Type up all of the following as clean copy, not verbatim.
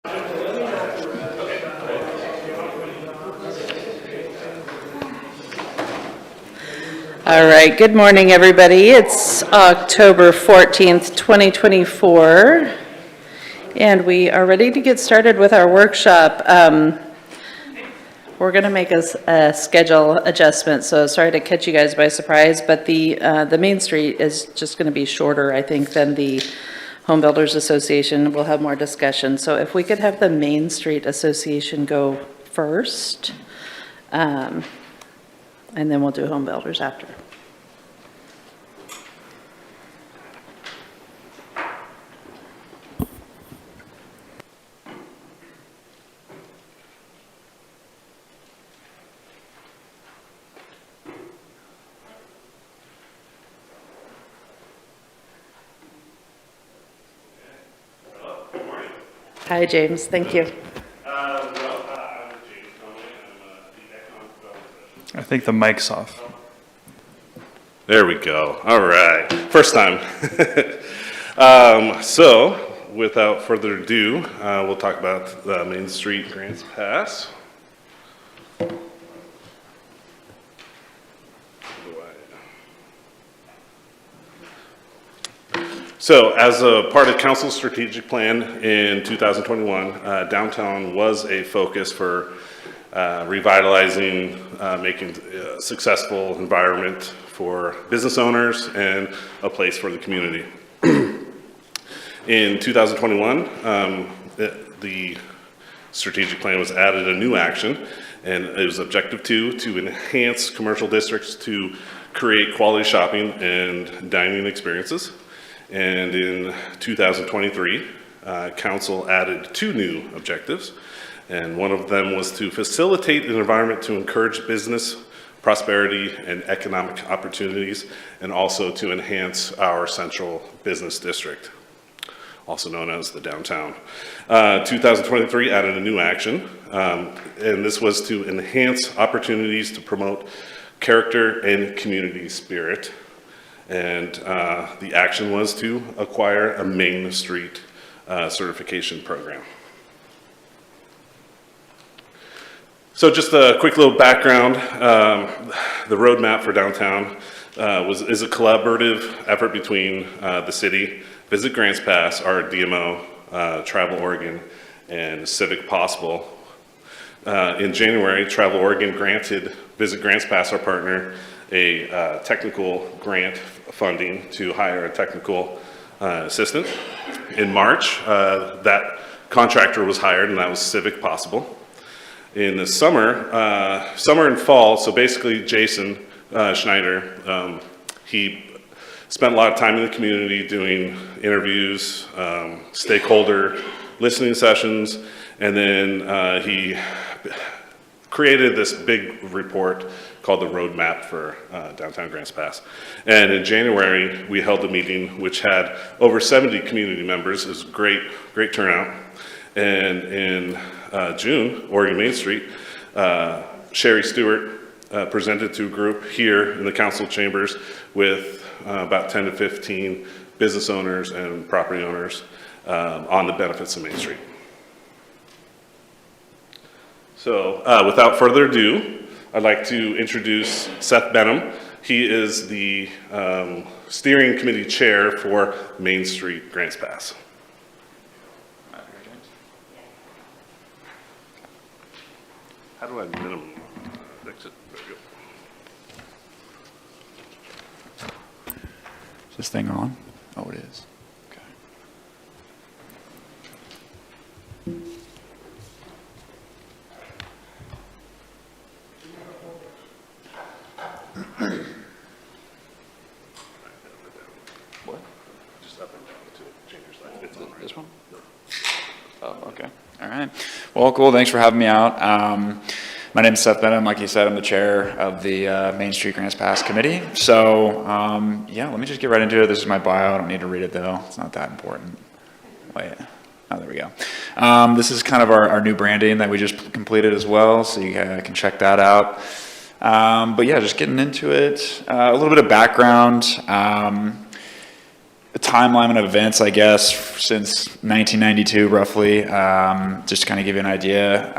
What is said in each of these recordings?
All right, good morning, everybody. It's October 14th, 2024, and we are ready to get started with our workshop. We're going to make a schedule adjustment, so sorry to catch you guys by surprise, but the Main Street is just going to be shorter, I think, than the Home Builders Association. We'll have more discussion. So if we could have the Main Street Association go first, and then we'll do Home Builders after. Hi, James. Thank you. I think the mic's off. There we go. All right. First time. So, without further ado, we'll talk about the Main Street Grants Pass. So, as a part of Council's strategic plan in 2021, downtown was a focus for revitalizing, making a successful environment for business owners and a place for the community. In 2021, the strategic plan was added a new action, and it was objective 2 to enhance commercial districts to create quality shopping and dining experiences. And in 2023, Council added 2 new objectives, and one of them was to facilitate an environment to encourage business, prosperity, and economic opportunities, and also to enhance our central business district, also known as the downtown. 2023 added a new action, and this was to enhance opportunities to promote character and community spirit. And the action was to acquire a Main Street certification program. So just a quick little background. The roadmap for downtown is a collaborative effort between the city, Visit Grants Pass, our DMO, Travel Oregon, and Civic Possible. In January, Travel Oregon granted Visit Grants Pass, our partner, a technical grant funding to hire a technical assistant. In March, that contractor was hired, and that was Civic Possible. In the summer and fall, so basically Jason Schneider, he spent a lot of time in the community doing interviews, stakeholder listening sessions, and then he created this big report called the Roadmap for Downtown Grants Pass. And in January, we held a meeting which had over 70 community members. It was a great turnout. And in June, Oregon Main Street, Sherry Stewart presented to a group here in the council chambers with about 10 to 15 business owners and property owners on the benefits of Main Street. So without further ado, I'd like to introduce Seth Benham. He is the steering committee chair for Main Street Grants Pass. How do I minimum exit? There we go. Is this thing on? Oh, it is. What? Just up and down to change your slide. It's on right. This one? Oh, okay. All right. Well, cool. Thanks for having me out. My name is Seth Benham. Like you said, I'm the chair of the Main Street Grants Pass Committee. So, yeah, let me just get right into it. This is my bio. I don't need to read it, though. It's not that important. Wait. Oh, there we go. This is kind of our new branding that we just completed as well, so you can check that out. But yeah, just getting into it. A little bit of background. timeline of events, I guess, since 1992, roughly, just to kind of give you an idea.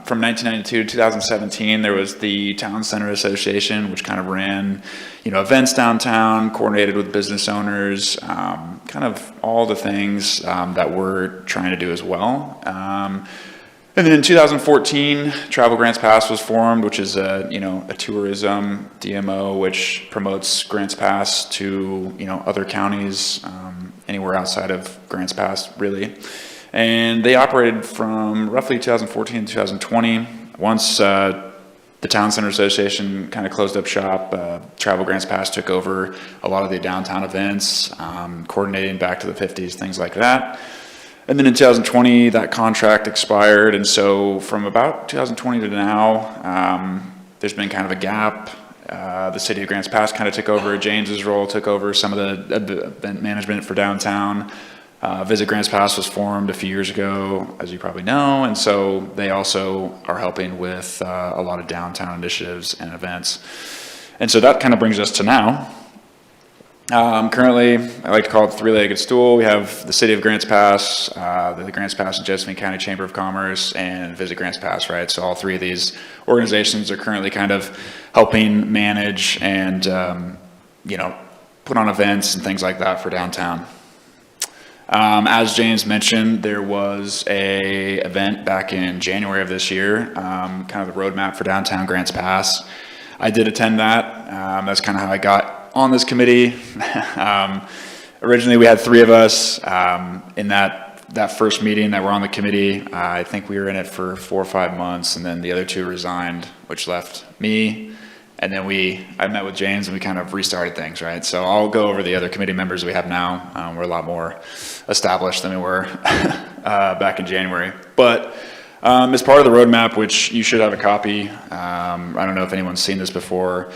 From 1992 to 2017, there was the Town Center Association, which kind of ran, events downtown, coordinated with business owners, kind of all the things that we're trying to do as well. And then in 2014, Travel Grants Pass was formed, which is a tourism DMO, which promotes Grants Pass to, other counties, anywhere outside of Grants Pass, really. And they operated from roughly 2014 to 2020. Once the Town Center Association kind of closed up shop, Travel Grants Pass took over a lot of the downtown events, coordinating back to the 50s, things like that. And then in 2020, that contract expired, and so from about 2020 to now, there's been kind of a gap. The city of Grants Pass kind of took over, James's role took over some of the event management for downtown. Visit Grants Pass was formed a few years ago, as you probably know, and so they also are helping with a lot of downtown initiatives and events. And so that kind of brings us to now. Currently, I like to call it the three-legged stool. We have the City of Grants Pass, the Grants Pass and Josephine County Chamber of Commerce, and Visit Grants Pass, right? So all three of these organizations are currently kind of helping manage and, put on events and things like that for downtown. As James mentioned, there was a event back in January of this year, kind of the roadmap for downtown Grants Pass. I did attend that. That's kind of how I got on this committee. Originally we had three of us in that first meeting that were on the committee. I think we were in it for 4 or 5 months, and then the other two resigned, which left me. And then I met with James and we kind of restarted things, right? So I'll go over the other committee members we have now. We're a lot more established than we were back in January. But as part of the roadmap, which you should have a copy, I don't know if anyone's seen this before,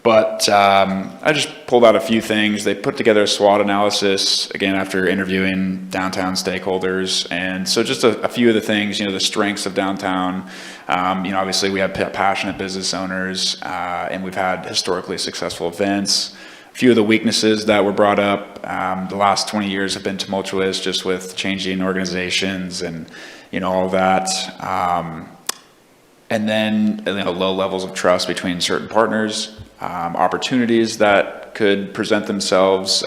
but I just pulled out a few things. They put together a SWOT analysis, again, after interviewing downtown stakeholders. And so just a few of the things, the strengths of downtown. Obviously we have passionate business owners, and we've had historically successful events. A few of the weaknesses that were brought up, the last 20 years have been tumultuous, just with changing organizations and, all that. And then low levels of trust between certain partners. Opportunities that could present themselves,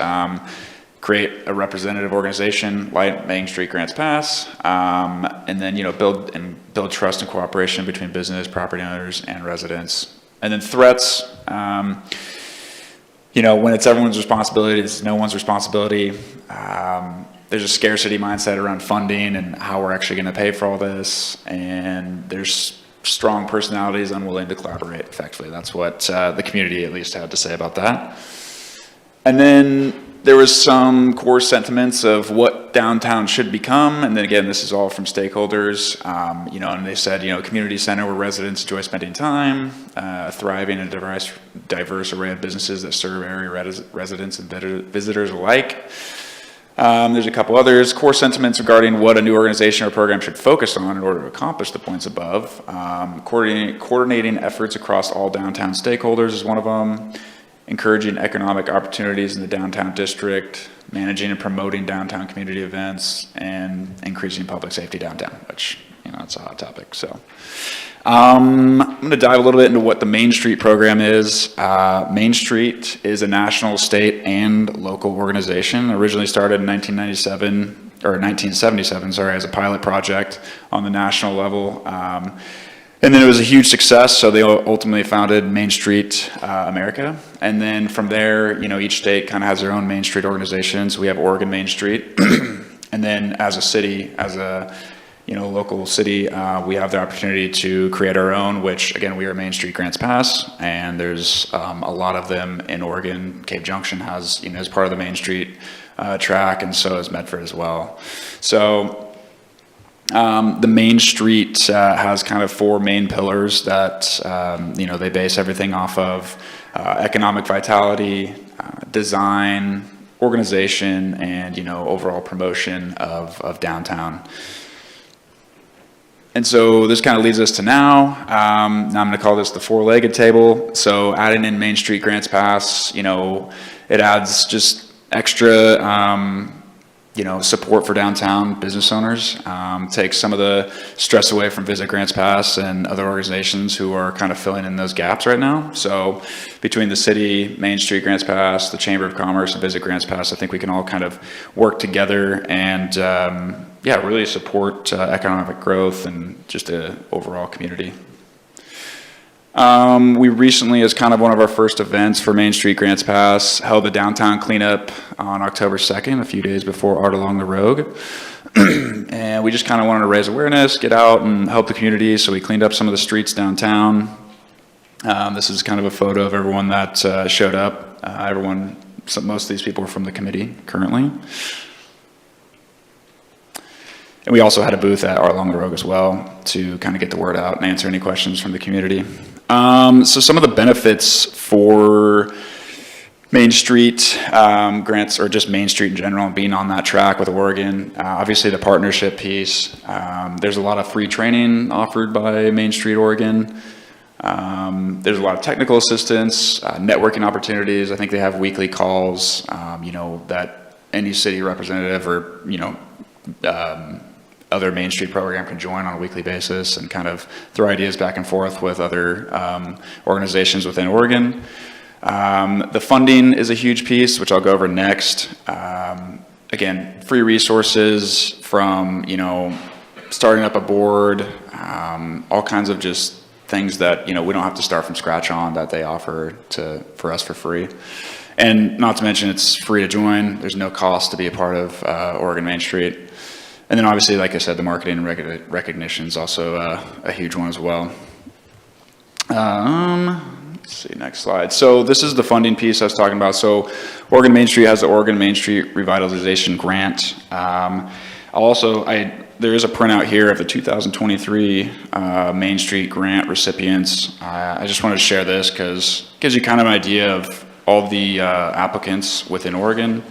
create a representative organization like Main Street Grants Pass, and then build trust and cooperation between business, property owners, and residents. And then threats, when it's everyone's responsibility, it's no one's responsibility. There's a scarcity mindset around funding and how we're actually going to pay for all this, and there's strong personalities unwilling to collaborate effectively. That's what the community at least had to say about that. And then there was some core sentiments of what downtown should become. And then again, this is all from stakeholders, and they said, community center where residents enjoy spending time, thriving and diverse array of businesses that serve area residents and visitors alike. There's a couple others. Core sentiments regarding what a new organization or program should focus on in order to accomplish the points above. Coordinating efforts across all downtown stakeholders is one of them. Encouraging economic opportunities in the downtown district. Managing and promoting downtown community events. And increasing public safety downtown, which, it's a hot topic. So I'm going to dive a little bit into what the Main Street program is. Main Street is a national, state, and local organization. Originally started in 1977, as a pilot project on the national level. And then it was a huge success, so they ultimately founded Main Street America. And then from there, each state kind of has their own Main Street organizations. We have Oregon Main Street. And then as a city, as a local city, we have the opportunity to create our own, which again, we are Main Street Grants Pass, and there's a lot of them in Oregon. Cave Junction has, as part of the Main Street track, and so is Medford as well. So the Main Street has kind of 4 main pillars that, they base everything off of: economic vitality, design, organization, and, overall promotion of downtown. And so this kind of leads us to now. Now I'm going to call this the 4-legged table. So adding in Main Street Grants Pass, it adds just extra, support for downtown business owners, take some of the stress away from Visit Grants Pass and other organizations who are kind of filling in those gaps right now. So between the city, Main Street Grants Pass, the Chamber of Commerce, and Visit Grants Pass, I think we can all kind of work together and, really support economic growth and just an overall community. We recently, as kind of one of our first events for Main Street Grants Pass, held the downtown cleanup on October 2nd, a few days before Art Along the Rogue. And we just kind of wanted to raise awareness, get out and help the community, so we cleaned up some of the streets downtown. This is kind of a photo of everyone that showed up. Most of these people are from the committee currently. And we also had a booth at Art Along the Rogue as well to kind of get the word out and answer any questions from the community. So some of the benefits for Main Street grants, or just Main Street in general, being on that track with Oregon, obviously the partnership piece. There's a lot of free training offered by Main Street Oregon. There's a lot of technical assistance, networking opportunities. I think they have weekly calls, that any city representative or, other Main Street program can join on a weekly basis and kind of throw ideas back and forth with other organizations within Oregon. The funding is a huge piece, which I'll go over next. Again, free resources from, starting up a board, all kinds of just things that, we don't have to start from scratch on, that they offer for us for free. And not to mention, it's free to join. There's no cost to be a part of Oregon Main Street. And then obviously, like I said, the marketing and recognition is also a huge one as well. Let's see, next slide. So this is the funding piece I was talking about. So Oregon Main Street has the Oregon Main Street Revitalization Grant. There is a printout here of the 2023 Main Street grant recipients. I just wanted to share this because it gives you kind of an idea of all the applicants within Oregon.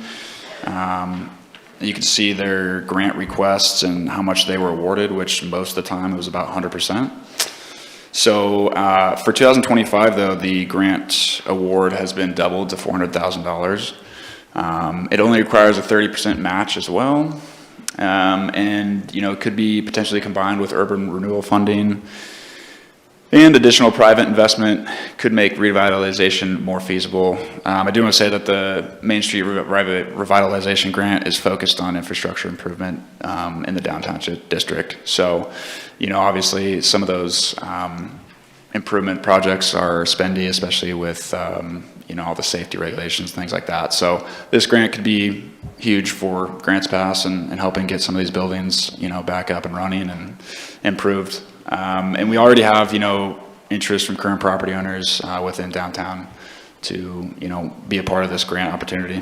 You can see their grant requests and how much they were awarded, which most of the time it was about 100%. So for 2025, though, the grant award has been doubled to $400,000. It only requires a 30% match as well. And, it could be potentially combined with urban renewal funding. And additional private investment could make revitalization more feasible. I do want to say that the Main Street Revitalization Grant is focused on infrastructure improvement in the downtown district. So, obviously some of those improvement projects are spendy, especially with, all the safety regulations, things like that. So this grant could be huge for Grants Pass and helping get some of these buildings, back up and running and improved. And we already have, interest from current property owners within downtown to, be a part of this grant opportunity.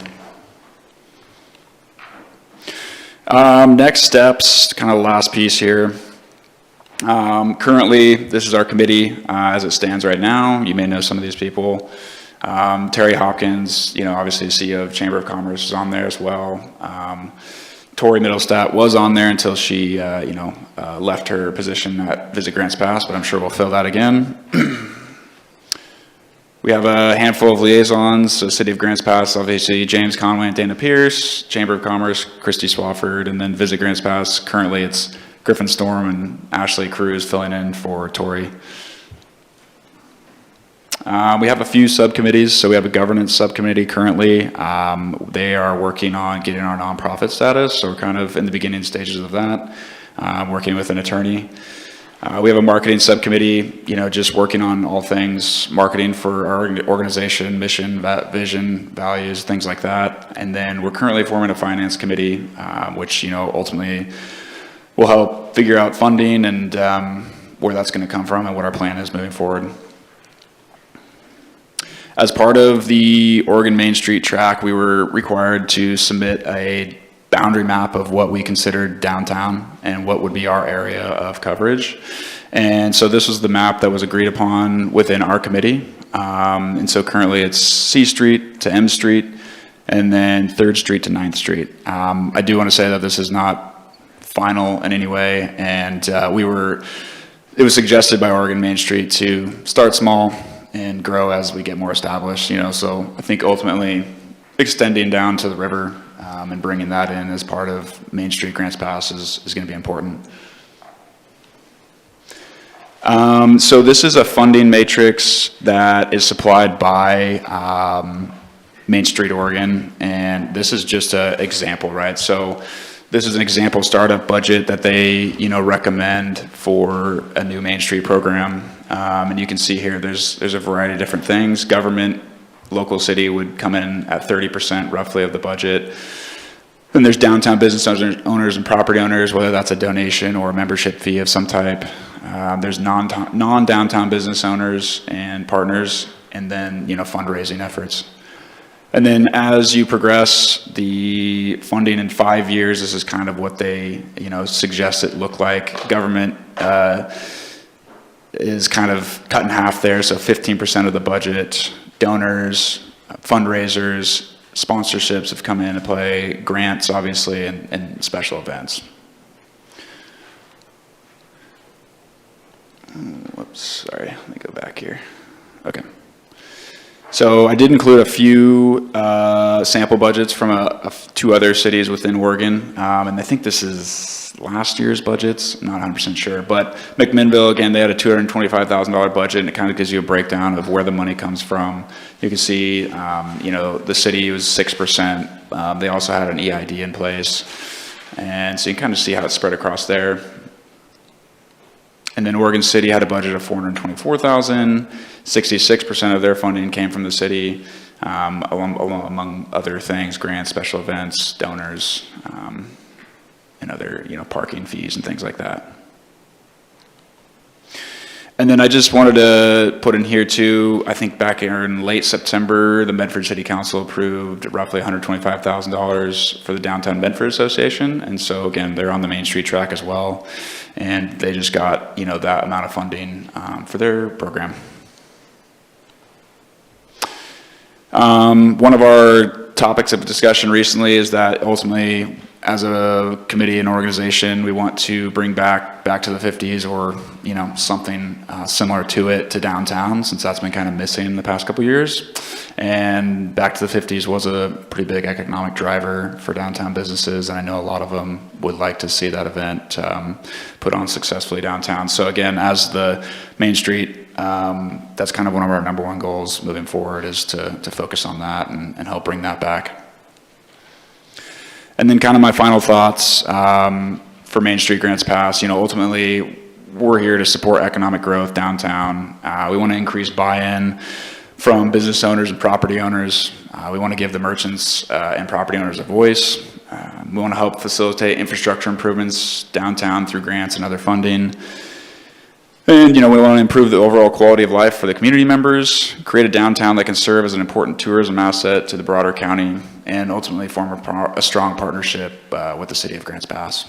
Next steps, kind of the last piece here. Currently, this is our committee as it stands right now. You may know some of these people. Terry Hopkins, obviously CEO of Chamber of Commerce, is on there as well. Tori Middlestat was on there until she, left her position at Visit Grants Pass, but I'm sure we'll fill that again. We have a handful of liaisons, so City of Grants Pass, obviously James Conway and Dana Pierce, Chamber of Commerce, Christy Swafford, and then Visit Grants Pass. Currently it's Griffin Storm and Ashley Cruz filling in for Tori. We have a few subcommittees. So we have a governance subcommittee currently. They are working on getting our nonprofit status. So we're kind of in the beginning stages of that, working with an attorney. We have a marketing subcommittee, just working on all things marketing for our organization, mission, vision, values, things like that. And then we're currently forming a finance committee, which, ultimately will help figure out funding and where that's going to come from and what our plan is moving forward. As part of the Oregon Main Street track, we were required to submit a boundary map of what we considered downtown and what would be our area of coverage. And so this was the map that was agreed upon within our committee. And so currently it's C Street to M Street and then 3rd Street to 9th Street. I do want to say that this is not final in any way. And it was suggested by Oregon Main Street to start small and grow as we get more established, so I think ultimately, extending down to the river and bringing that in as part of Main Street Grants Pass is going to be important. So this is a funding matrix that is supplied by Main Street Oregon, and this is just an example, right? So this is an example startup budget that they, recommend for a new Main Street program. And you can see here, there's a variety of different things. Government, local city would come in at 30% roughly of the budget. Then there's downtown business owners and property owners, whether that's a donation or a membership fee of some type. There's non-downtown business owners and partners, and then, fundraising efforts. And then as you progress the funding in 5 years, this is kind of what they, suggest it look like. Government is kind of cut in half there, so 15% of the budget. Donors, fundraisers, sponsorships have come in to play, grants, obviously, and special events. Whoops, sorry, let me go back here. Okay. So I did include a few sample budgets from two other cities within Oregon, and I think this is last year's budgets. I'm not 100% sure, but McMinnville, again, they had a $225,000 budget, and it kind of gives you a breakdown of where the money comes from. You can see, the city was 6%. They also had an EID in place, and so you can kind of see how it's spread across there. And then Oregon City had a budget of $424,000. 66% of their funding came from the city, among other things, grants, special events, donors, and other, parking fees and things like that. And then I just wanted to put in here too, I think back in late September, the Medford City Council approved roughly $125,000 for the Downtown Medford Association. And so again, they're on the Main Street track as well. And they just got, that amount of funding for their program. One of our topics of discussion recently is that ultimately, as a committee and organization, we want to bring back to the 50s or, something similar to it to downtown, since that's been kind of missing in the past couple of years. And back to the 50s was a pretty big economic driver for downtown businesses, and I know a lot of them would like to see that event put on successfully downtown. So again, as the Main Street, that's kind of one of our number one goals moving forward, is to focus on that and help bring that back. And then kind of my final thoughts for Main Street Grants Pass, ultimately we're here to support economic growth downtown. We want to increase buy-in from business owners and property owners. We want to give the merchants and property owners a voice. We want to help facilitate infrastructure improvements downtown through grants and other funding. And, we want to improve the overall quality of life for the community members, create a downtown that can serve as an important tourism asset to the broader county, and ultimately form a strong partnership with the city of Grants Pass.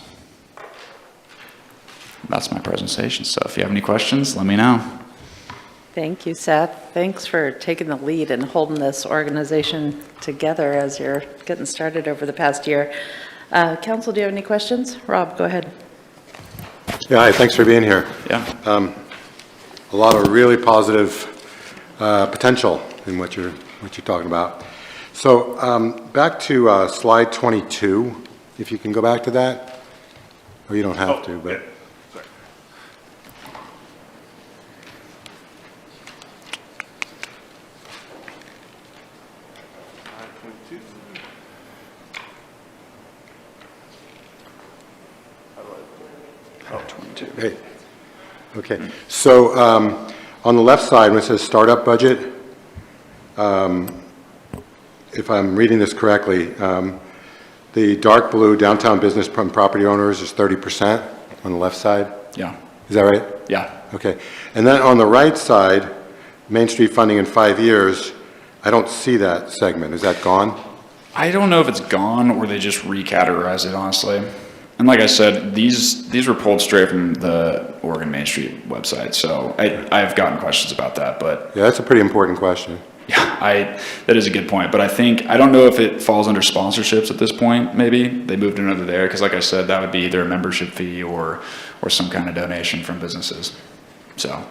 That's my presentation. So if you have any questions, let me know. Thank you, Seth. Thanks for taking the lead and holding this organization together as you're getting started over the past year. Council, do you have any questions? Rob, go ahead. Yeah, hi, thanks for being here. Yeah. A lot of really positive potential in what you're talking about. So back to slide 22, if you can go back to that. Or you don't have to, but. Yeah. Sorry. Oh, 22. Hey. Okay. So on the left side, when it says startup budget, if I'm reading this correctly, the dark blue downtown business from property owners is 30% on the left side. Yeah. Is that right? Yeah. Okay. And then on the right side, Main Street funding in 5 years, I don't see that segment. Is that gone? I don't know if it's gone or they just recategorized it, honestly. And like I said, these were pulled straight from the Oregon Main Street website, so I've gotten questions about that, but Yeah, that's a pretty important question. yeah, that is a good point. But I don't know if it falls under sponsorships at this point. Maybe they moved it under there because, like I said, that would be either a membership fee or some kind of donation from businesses. So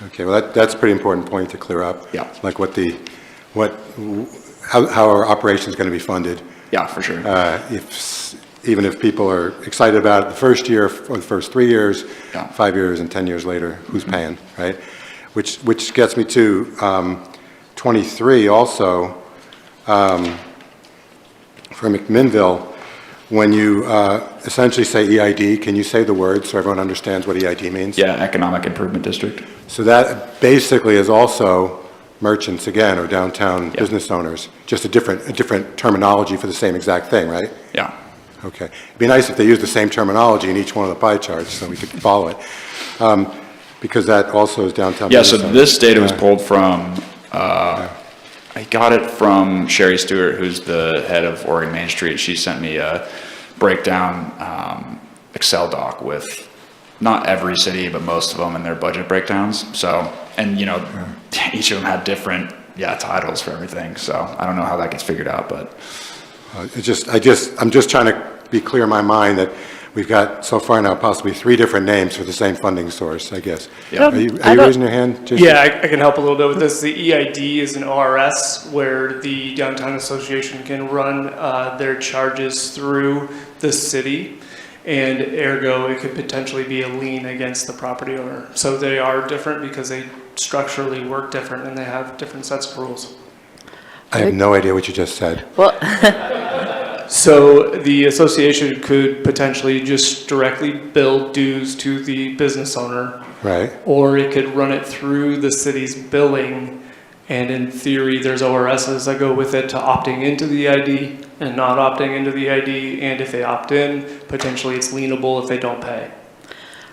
Okay, well that's a pretty important point to clear up. Yeah. Like how our operation is going to be funded. Yeah, for sure. Even if people are excited about it the first year or the first 3 years, Yeah. 5 years and 10 years later, who's paying, right? Which gets me to 23 also, for McMinnville. When you essentially say EID, can you say the word so everyone understands what EID means? Yeah, Economic Improvement District. So that basically is also merchants again, or downtown business owners, just a different terminology for the same exact thing, right? Yeah. Okay. It'd be nice if they used the same terminology in each one of the pie charts so we could follow it. Because that also is downtown Yeah, so business owners. this data was pulled from, I got it from Sherry Stewart, who's the head of Oregon Main Street. She sent me a breakdown Excel doc with not every city, but most of them and their budget breakdowns. So, and you know, each of them had different, titles for everything. So I don't know how that gets figured out, but. I'm just trying to be clear in my mind that we've got so far now possibly 3 different names for the same funding source, I guess. Yeah. Are you raising your hand, Jason? Yeah, I can help a little bit with this. The EID is an ORS where the Downtown Association can run their charges through the city, and ergo, it could potentially be a lien against the property owner. So they are different because they structurally work different and they have different sets of rules. I have no idea what you just said. Well, So the association could potentially just directly bill dues to the business owner, Right. or it could run it through the city's billing, and in theory, there's ORSs that go with it to opting into the ID and not opting into the ID, and if they opt in, potentially it's lienable if they don't pay.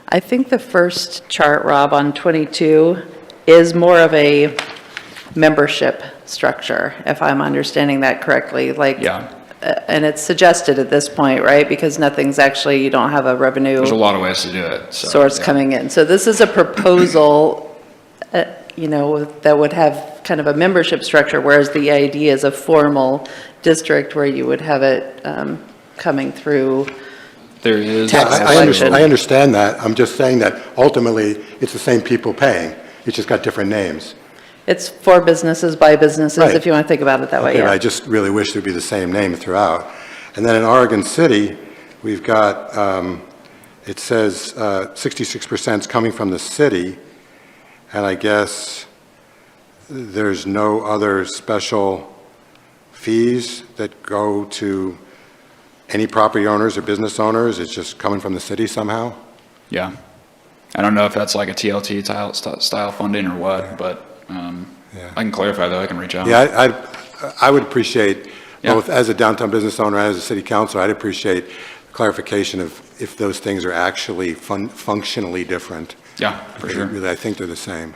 I think the first chart, Rob, on 22 is more of a membership structure, if I'm understanding that correctly. Like, Yeah. And it's suggested at this point, right? Because nothing's actually, you don't have a revenue There's a lot of ways to do it. So, source yeah. coming in. So this is a proposal, that would have kind of a membership structure, whereas the idea is a formal district where you would have it coming through. There is. Tax I understand that. I'm just saying that ultimately it's the same people paying. It's just got different names. It's for businesses, by businesses, Right. if you want to think about it that way, Okay, yeah. I just really wish there'd be the same name throughout. And then in Oregon City, we've got, it says 66% is coming from the city, and I guess there's no other special fees that go to any property owners or business owners. It's just coming from the city somehow? Yeah. I don't know if that's like a TLT style funding or what, but Yeah. I can clarify though. I can reach out. Yeah, I would appreciate, Yeah. both as a downtown business owner and as a city councilor, I'd appreciate clarification of if those things are actually functionally different. Yeah, for Because sure. Really, I think they're the same.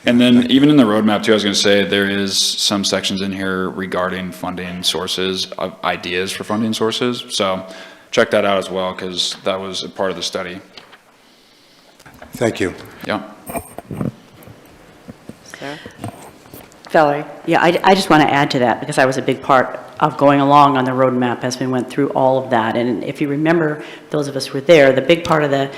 And then even in the roadmap too, I was going to say there is some sections in here regarding funding sources, ideas for funding sources. So check that out as well, because that was a part of the study. Thank you. Yeah. Sarah? Valerie? Yeah, I just want to add to that, because I was a big part of going along on the roadmap as we went through all of that. And if you remember, those of us who were there, the big part of the,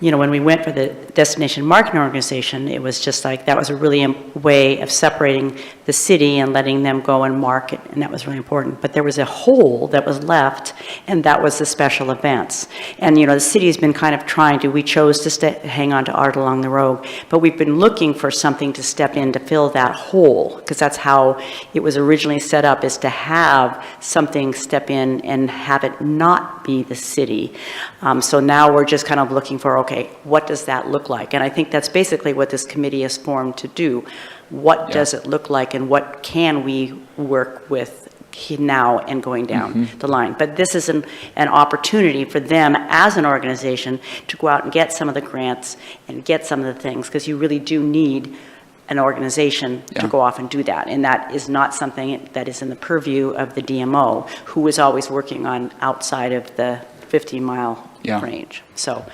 when we went for the destination marketing organization, it was just like, that was a really way of separating the city and letting them go and market, and that was really important. But there was a hole that was left, and that was the special events. And, the city's been kind of we chose to hang on to Art Along the Road, but we've been looking for something to step in to fill that hole, because that's how it was originally set up, is to have something step in and have it not be the city. So now we're just kind of looking for, okay, what does that look like? And I think that's basically what this committee is formed to do. What does it look like, and what can we work with now and going down the line? But this is an opportunity for them as an organization to go out and get some of the grants and get some of the things, because you really do need an organization to go off and do that. And that is not something that is in the purview of the DMO, who is always working on outside of the 50-mile range. So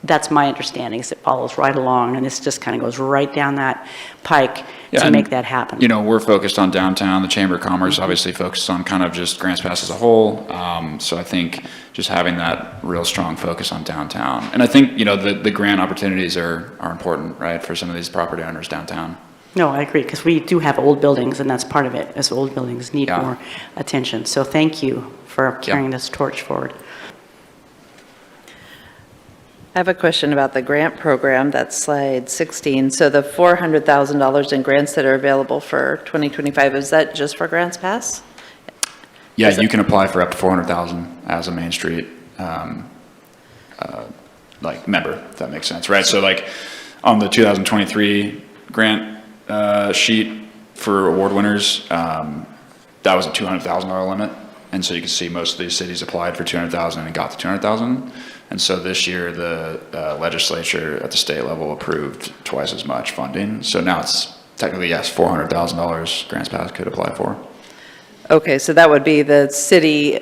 that's my understanding, is it follows right along, and this just kind of goes right down that pike to make that happen. We're focused on downtown. The Chamber of Commerce obviously focused on kind of just Grants Pass as a whole. So I think just having that real strong focus on downtown. And I think, the grant opportunities are important, right, for some of these property owners downtown. No, I agree, because we do have old buildings, and that's part of it, as old buildings need Yeah. more attention. So thank you for carrying this torch forward. I have a question about the grant program, that's slide 16. So the $400,000 in grants that are available for 2025, is that just for Grants Pass? Yeah, you can apply for up to 400,000 as a Main Street, like member, if that makes sense, right? So like on the 2023 grant sheet for award winners, that was a $200,000 limit. And so you can see most of these cities applied for 200,000 and got the 200,000. And so this year, the legislature at the state level approved twice as much funding. So now it's technically, yes, $400,000 Grants Pass could apply for. Okay, so that would be the city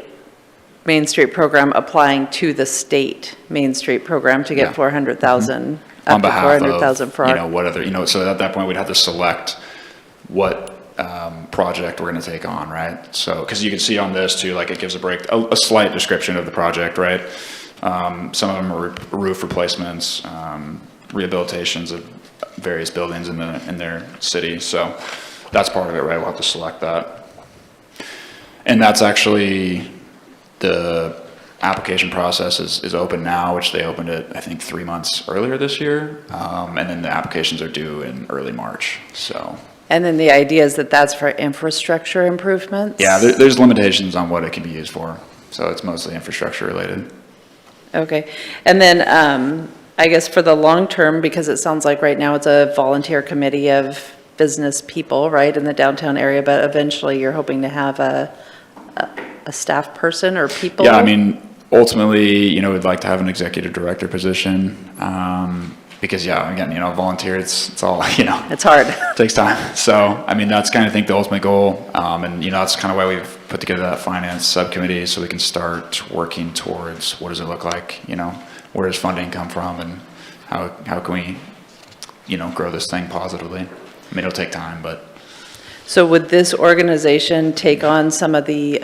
Main Street program applying to the state Main Street program to Yeah. get 400,000, On up to behalf 400,000 of, for you our. know, what other, you know, so at that point, we'd have to select what project we're going to take on, right? So, because you can see on this too, like it gives a slight description of the project, right? Some of them are roof replacements, rehabilitations of various buildings in their city. So that's part of it, right? We'll have to select that. And that's actually, the application process is open now, which they opened it, I think, 3 months earlier this year. And then the applications are due in early March, so. And then the idea is that that's for infrastructure improvements? Yeah, there's limitations on what it can be used for, so it's mostly infrastructure related. Okay, and then, I guess for the long term, because it sounds like right now it's a volunteer committee of business people, right, in the downtown area, but eventually you're hoping to have a staff person or people? Yeah, I mean, ultimately, you know, we'd like to have an executive director position, because, yeah, again, you know, volunteer, it's all, you know. It's hard. Takes time. So, I mean, that's kind of, I think, the ultimate goal. And, you know, that's kind of why we've put together that finance subcommittee, so we can start working towards what does it look like, you know, where does funding come from, and how can we, you know, grow this thing positively. I mean, it'll take time, but. So would this organization take on some of the,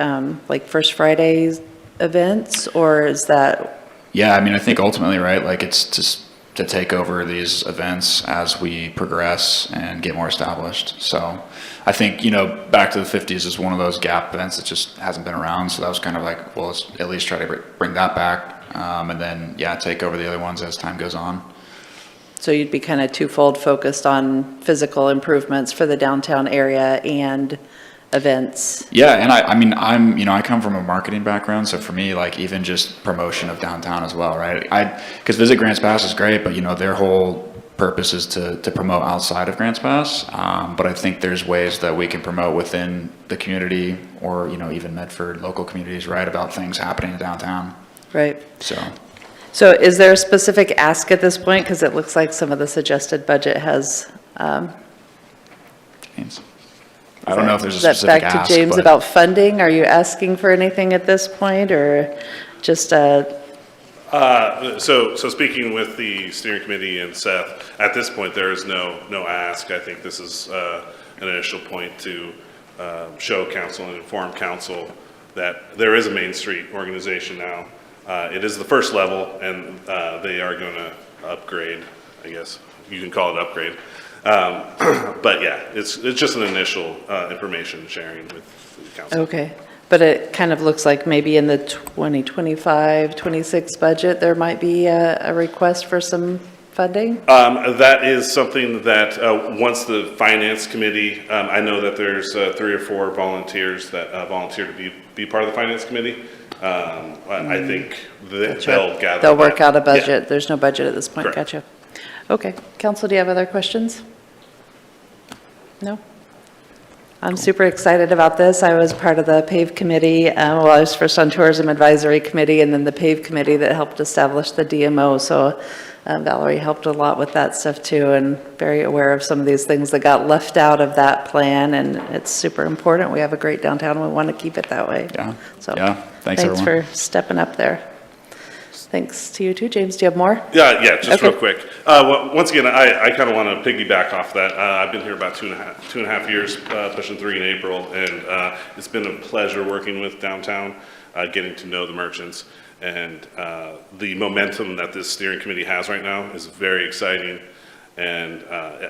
like First Fridays events, or is that? Yeah, I mean, I think ultimately, right, like it's just to take over these events as we progress and get more established. So I think, you know, back to the 50s is one of those gap events that just hasn't been around. So that was kind of like, well, let's at least try to bring that back. And then, yeah, take over the other ones as time goes on. So you'd be kind of twofold focused on physical improvements for the downtown area and events? Yeah, and I mean, you know, I come from a marketing background, so for me, like, even just promotion of downtown as well, right? Because Visit Grants Pass is great, but, you know, their whole purpose is to promote outside of Grants Pass, but I think there's ways that we can promote within the community, or, you know, even Medford, local communities, right, about things happening in downtown, Right. so. Is there a specific ask at this point? Because it looks like some of the suggested budget has. James. I don't know if there's a Is that specific back ask, to James but- about funding? Are you asking for anything at this point, or just So speaking with the steering committee and Seth, at this point, there is no ask. I think this is an initial point to show council and inform council that there is a Main Street organization now. It is the first level, and they are going to upgrade, I guess. You can call it upgrade. But yeah, it's just an initial information sharing with the council. okay. But it kind of looks like maybe in the 2025, 26 budget, there might be a request for some funding? That is something that, once the finance committee, I know that there's 3 or 4 volunteers that volunteer to be part of the finance committee. I think they'll gather. They'll work that. out a Yeah. budget. There's no budget at this point. Correct. Gotcha. Okay. Council, do you have other questions? No? I'm super excited about this. I was part of the PAVE committee. Well, I was first on Tourism Advisory Committee, and then the PAVE committee that helped establish the DMO. So Valerie helped a lot with that stuff too, and very aware of some of these things that got left out of that plan, and it's super important. We have a great downtown. We want to keep it that way. Yeah. So Yeah. Thanks, everyone. for stepping up there. Thanks to you too. James, do you have more? Yeah, just Okay. real quick. Once again, I kind of want to piggyback off that. I've been here about two and a half years, pushing 3 in April, and it's been a pleasure working with downtown, getting to know the merchants, and the momentum that this steering committee has right now is very exciting, and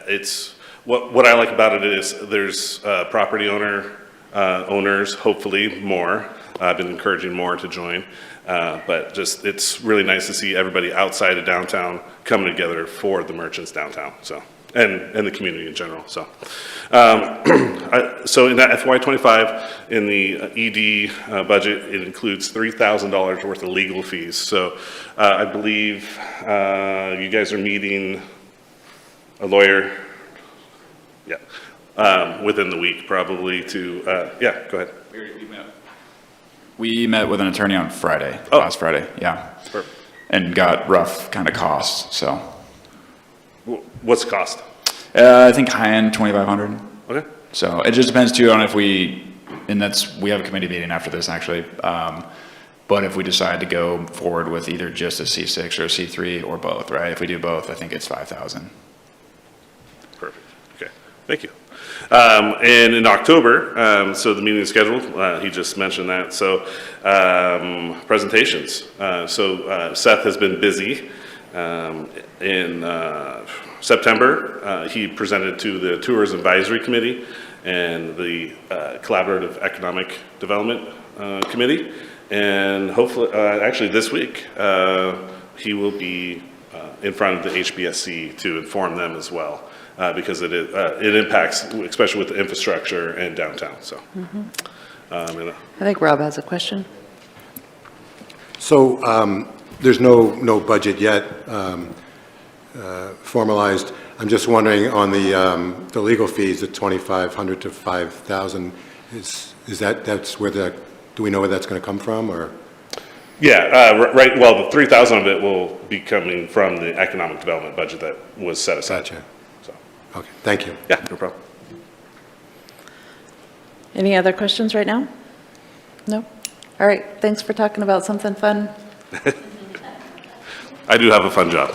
it's What I like about it is there's property owners, hopefully more. I've been encouraging more to join. But just, it's really nice to see everybody outside of downtown coming together for the merchants downtown, so, and the community in general, so. So in that FY25, in the ED budget, it includes $3,000 worth of legal fees. So I believe you guys are meeting a lawyer, yeah, within the week probably to, yeah, go ahead. We met with an attorney on Friday, Oh. last Friday, yeah. Perfect. And got rough kind of costs, so. What's the cost? I think high end 2,500. Okay. So it just depends too on if we, and we have a committee meeting after this actually. But if we decide to go forward with either just a C6 or a C3 or both, right? If we do both, I think it's 5,000. Perfect. Okay. Thank you. And in October, so the meeting is scheduled. He just mentioned that. So presentations. Seth has been busy. In September, he presented to the Tours Advisory Committee and the Collaborative Economic Development Committee. And hopefully, actually this week, he will be in front of the HBSC to inform them as well. Because it impacts, especially with the infrastructure and downtown, so. I think Rob has a question. So there's no budget yet formalized. I'm just wondering on the legal fees, the 2,500 to 5,000, that's where do we know where that's going to come from, or? Yeah, right, well, the 3,000 of it will be coming from the economic development budget that was set aside. Gotcha. So, Okay, thank you. yeah, no problem. Any other questions right now? No? All right, thanks for talking about something fun. I do have a fun job.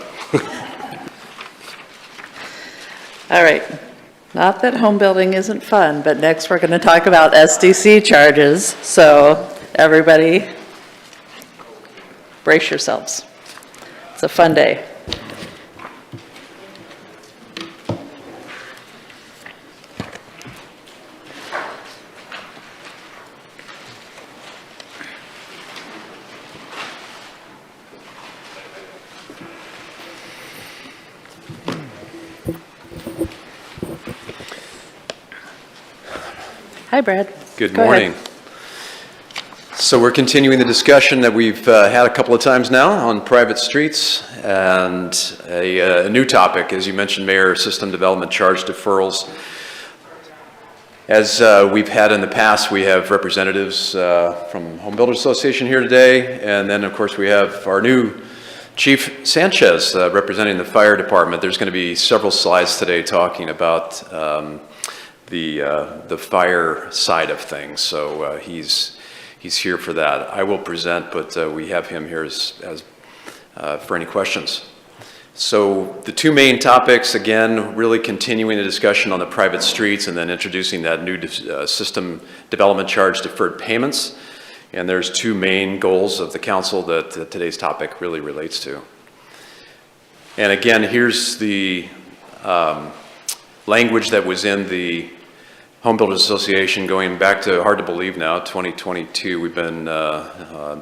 All right, not that home building isn't fun, but next we're going to talk about SDC charges. So everybody, brace yourselves. It's a fun day. Hi, Brad. Good Go morning. ahead. So we're continuing the discussion that we've had a couple of times now on private streets, and a new topic, as you mentioned, Mayor, system development charge deferrals. As we've had in the past, we have representatives from Home Builders Association here today, and then of course we have our new Chief Sanchez representing the fire department. There's going to be several slides today talking about the fire side of things, so he's here for that. I will present, but we have him here as for any questions. So the two main topics, again, really continuing the discussion on the private streets and then introducing that new system development charge deferred payments. And there's two main goals of the council that today's topic really relates to. And again, here's the language that was in the Home Builders Association going back to, hard to believe now, 2022. We've been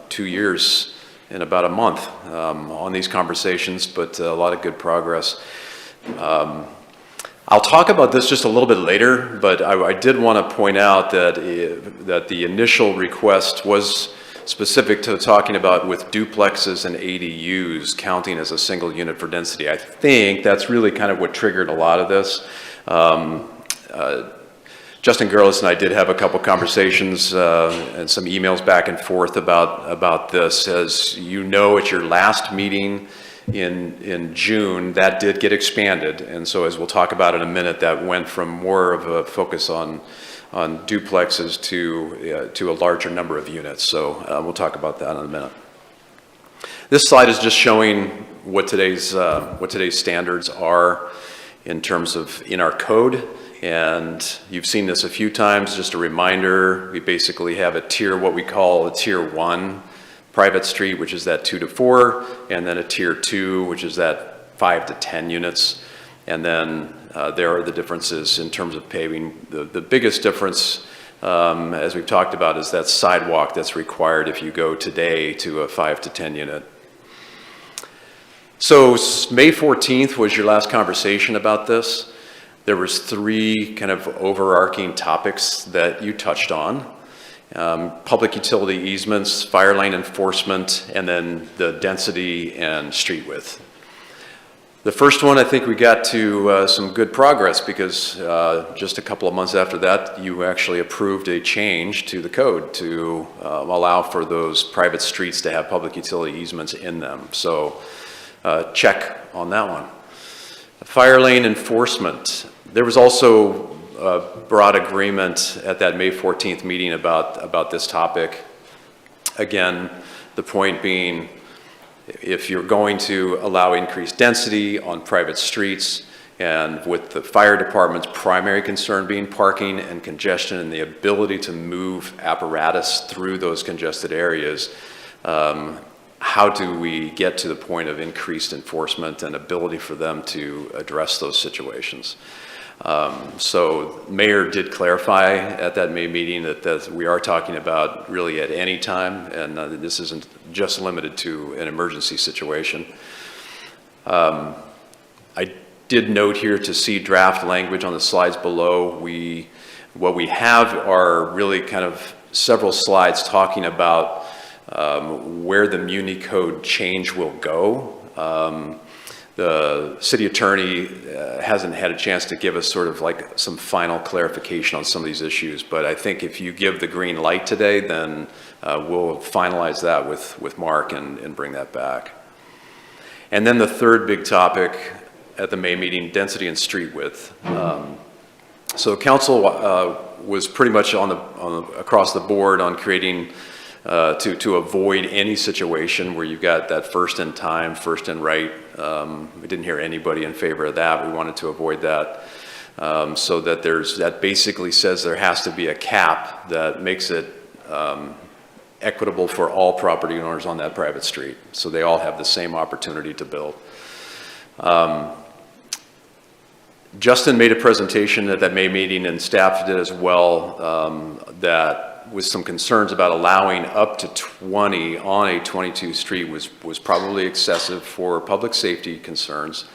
2 years in about a month on these conversations, but a lot of good progress. I'll talk about this just a little bit later, but I did want to point out that the initial request was specific to talking about with duplexes and ADUs counting as a single unit for density. I think that's really kind of what triggered a lot of this. Justin Gerlis and I did have a couple conversations and some emails back and forth about this. As you know, at your last meeting in June, that did get expanded. And so as we'll talk about in a minute, that went from more of a focus on duplexes to a larger number of units. So we'll talk about that in a minute. This slide is just showing what today's standards are in terms of in our code. And you've seen this a few times. Just a reminder, we basically have a tier, what we call a tier 1 private street, which is that 2 to 4, and then a tier 2, which is that 5 to 10 units. And then there are the differences in terms of paving. The biggest difference, as we've talked about, is that sidewalk that's required if you go today to a 5 to 10 unit. So May 14th was your last conversation about this. There was 3 kind of overarching topics that you touched on. Public utility easements, fire lane enforcement, and then the density and street width. The first one, I think we got to some good progress because just a couple of months after that, you actually approved a change to the code to allow for those private streets to have public utility easements in them. So check on that one. Fire lane enforcement. There was also broad agreement at that May 14th meeting about this topic. Again, the point being, if you're going to allow increased density on private streets, and with the fire department's primary concern being parking and congestion and the ability to move apparatus through those congested areas, how do we get to the point of increased enforcement and ability for them to address those situations? So Mayor did clarify at that May meeting that we are talking about really at any time, and this isn't just limited to an emergency situation. I did note here to see draft language on the slides below. What we have are really kind of several slides talking about where the Muni Code change will go. The city attorney hasn't had a chance to give us sort of like some final clarification on some of these issues, but I think if you give the green light today, then we'll finalize that with Mark and bring that back. And then the third big topic at the May meeting, density and street width. So council was pretty much across the board on creating to avoid any situation where you've got that first in time, first in right. We didn't hear anybody in favor of that. We wanted to avoid that. So that that basically says there has to be a cap that makes it equitable for all property owners on that private street. So they all have the same opportunity to build. Justin made a presentation at that May meeting, and staff did as well, that with some concerns about allowing up to 20 on a 22 street was probably excessive for public safety concerns.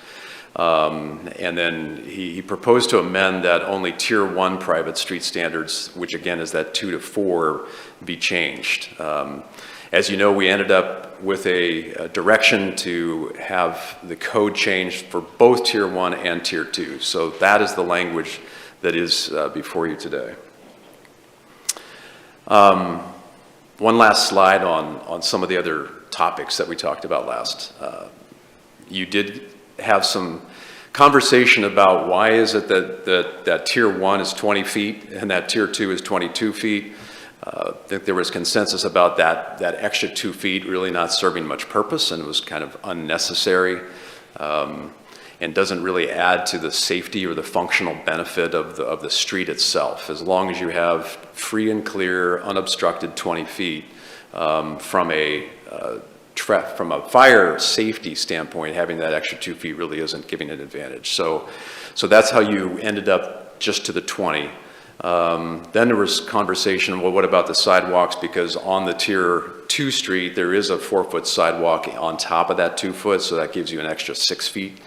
And then he proposed to amend that only tier 1 private street standards, which again is that 2 to 4, be changed. As you know, we ended up with a direction to have the code changed for both tier 1 and tier 2. So that is the language that is before you today. One last slide on some of the other topics that we talked about last. You did have some conversation about why is it that tier 1 is 20 feet and that tier 2 is 22 feet. I think there was consensus about that extra 2 feet really not serving much purpose, and it was kind of unnecessary. And doesn't really add to the safety or the functional benefit of the street itself. As long as you have free and clear, unobstructed 20 feet from a fire safety standpoint, having that extra 2 feet really isn't giving an advantage. So that's how you ended up just to the 20. Then there was conversation, well, what about the sidewalks? Because on the tier 2 street, there is a 4-foot sidewalk on top of that 2 foot, so that gives you an extra 6 feet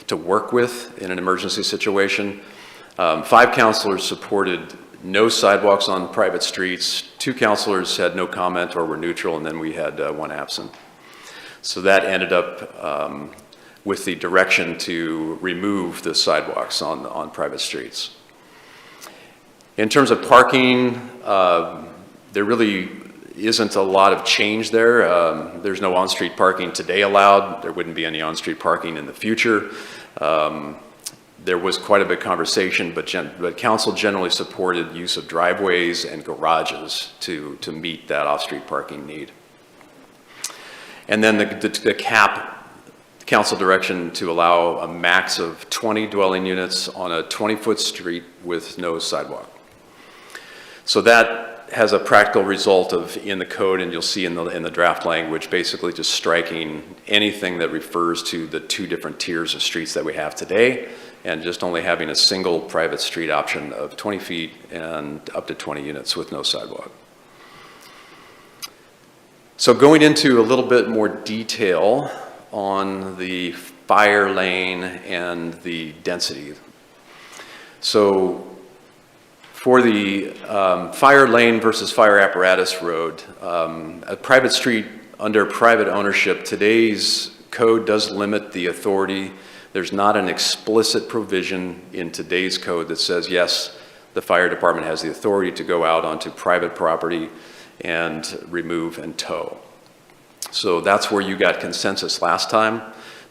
to work with in an emergency situation. 5 councilors supported no sidewalks on private streets. 2 councilors had no comment or were neutral, and then we had 1 absent. So that ended up with the direction to remove the sidewalks on private streets. In terms of parking, there really isn't a lot of change there. There's no on-street parking today allowed. There wouldn't be any on-street parking in the future. There was quite a bit of conversation, but council generally supported use of driveways and garages to meet that off-street parking need. And then the cap, council direction to allow a max of 20 dwelling units on a 20-foot street with no sidewalk. So that has a practical result of in the code, and you'll see in the draft language, basically just striking anything that refers to the 2 different tiers of streets that we have today and just only having a single private street option of 20 feet and up to 20 units with no sidewalk. So going into a little bit more detail on the fire lane and the density. So for the fire lane versus fire apparatus road, a private street under private ownership, today's code does limit the authority. There's not an explicit provision in today's code that says, yes, the fire department has the authority to go out onto private property and remove and tow. So that's where you got consensus last time,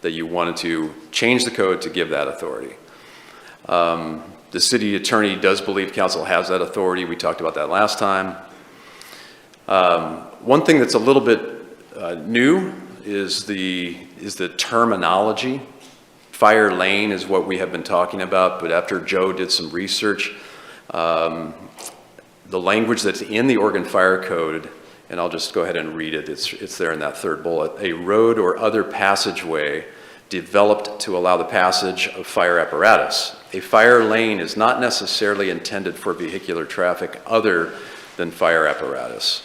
that you wanted to change the code to give that authority. The city attorney does believe council has that authority. We talked about that last time. One thing that's a little bit new is the terminology. Fire lane is what we have been talking about, but after Joe did some research, the language that's in the Oregon Fire Code, and I'll just go ahead and read it, it's there in that third bullet, a road or other passageway developed to allow the passage of fire apparatus. A fire lane is not necessarily intended for vehicular traffic other than fire apparatus.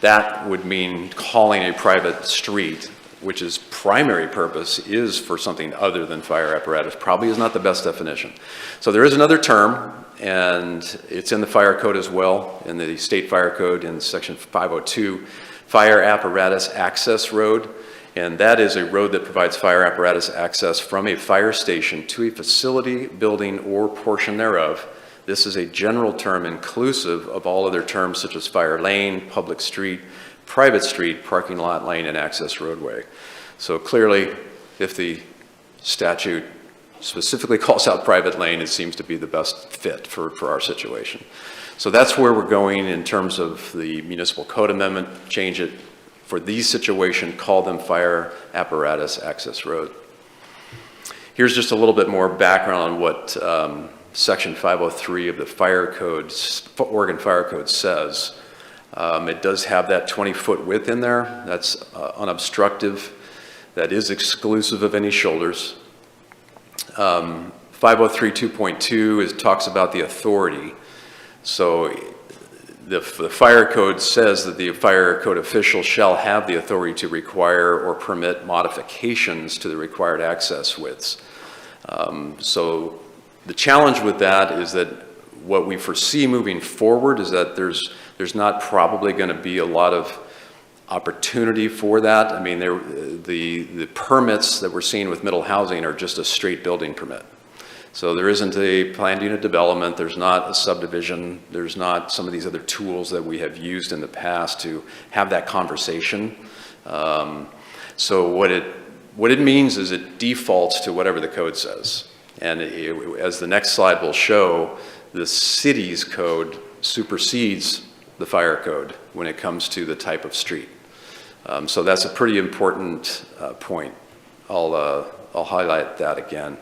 That would mean calling a private street, which its primary purpose is for something other than fire apparatus, probably is not the best definition. So there is another term, and it's in the fire code as well, in the state fire code in section 502, fire apparatus access road. And that is a road that provides fire apparatus access from a fire station to a facility, building, or portion thereof. This is a general term inclusive of all other terms such as fire lane, public street, private street, parking lot, lane, and access roadway. So clearly, if the statute specifically calls out private lane, it seems to be the best fit for our situation. So that's where we're going in terms of the municipal code amendment, change it for these situations, call them fire apparatus access road. Here's just a little bit more background on what section 503 of the fire code, Oregon Fire Code says. It does have that 20-foot width in there. That's unobstructive. That is exclusive of any shoulders. 503 2.2 talks about the authority. So the fire code says that the fire code official shall have the authority to require or permit modifications to the required access widths. So the challenge with that is that what we foresee moving forward is that there's not probably going to be a lot of opportunity for that. I mean, the permits that we're seeing with middle housing are just a straight building permit. So there isn't a planned unit development, there's not a subdivision, there's not some of these other tools that we have used in the past to have that conversation. So what it means is it defaults to whatever the code says. And as the next slide will show, the city's code supersedes the fire code when it comes to the type of street. So that's a pretty important point. I'll highlight that again.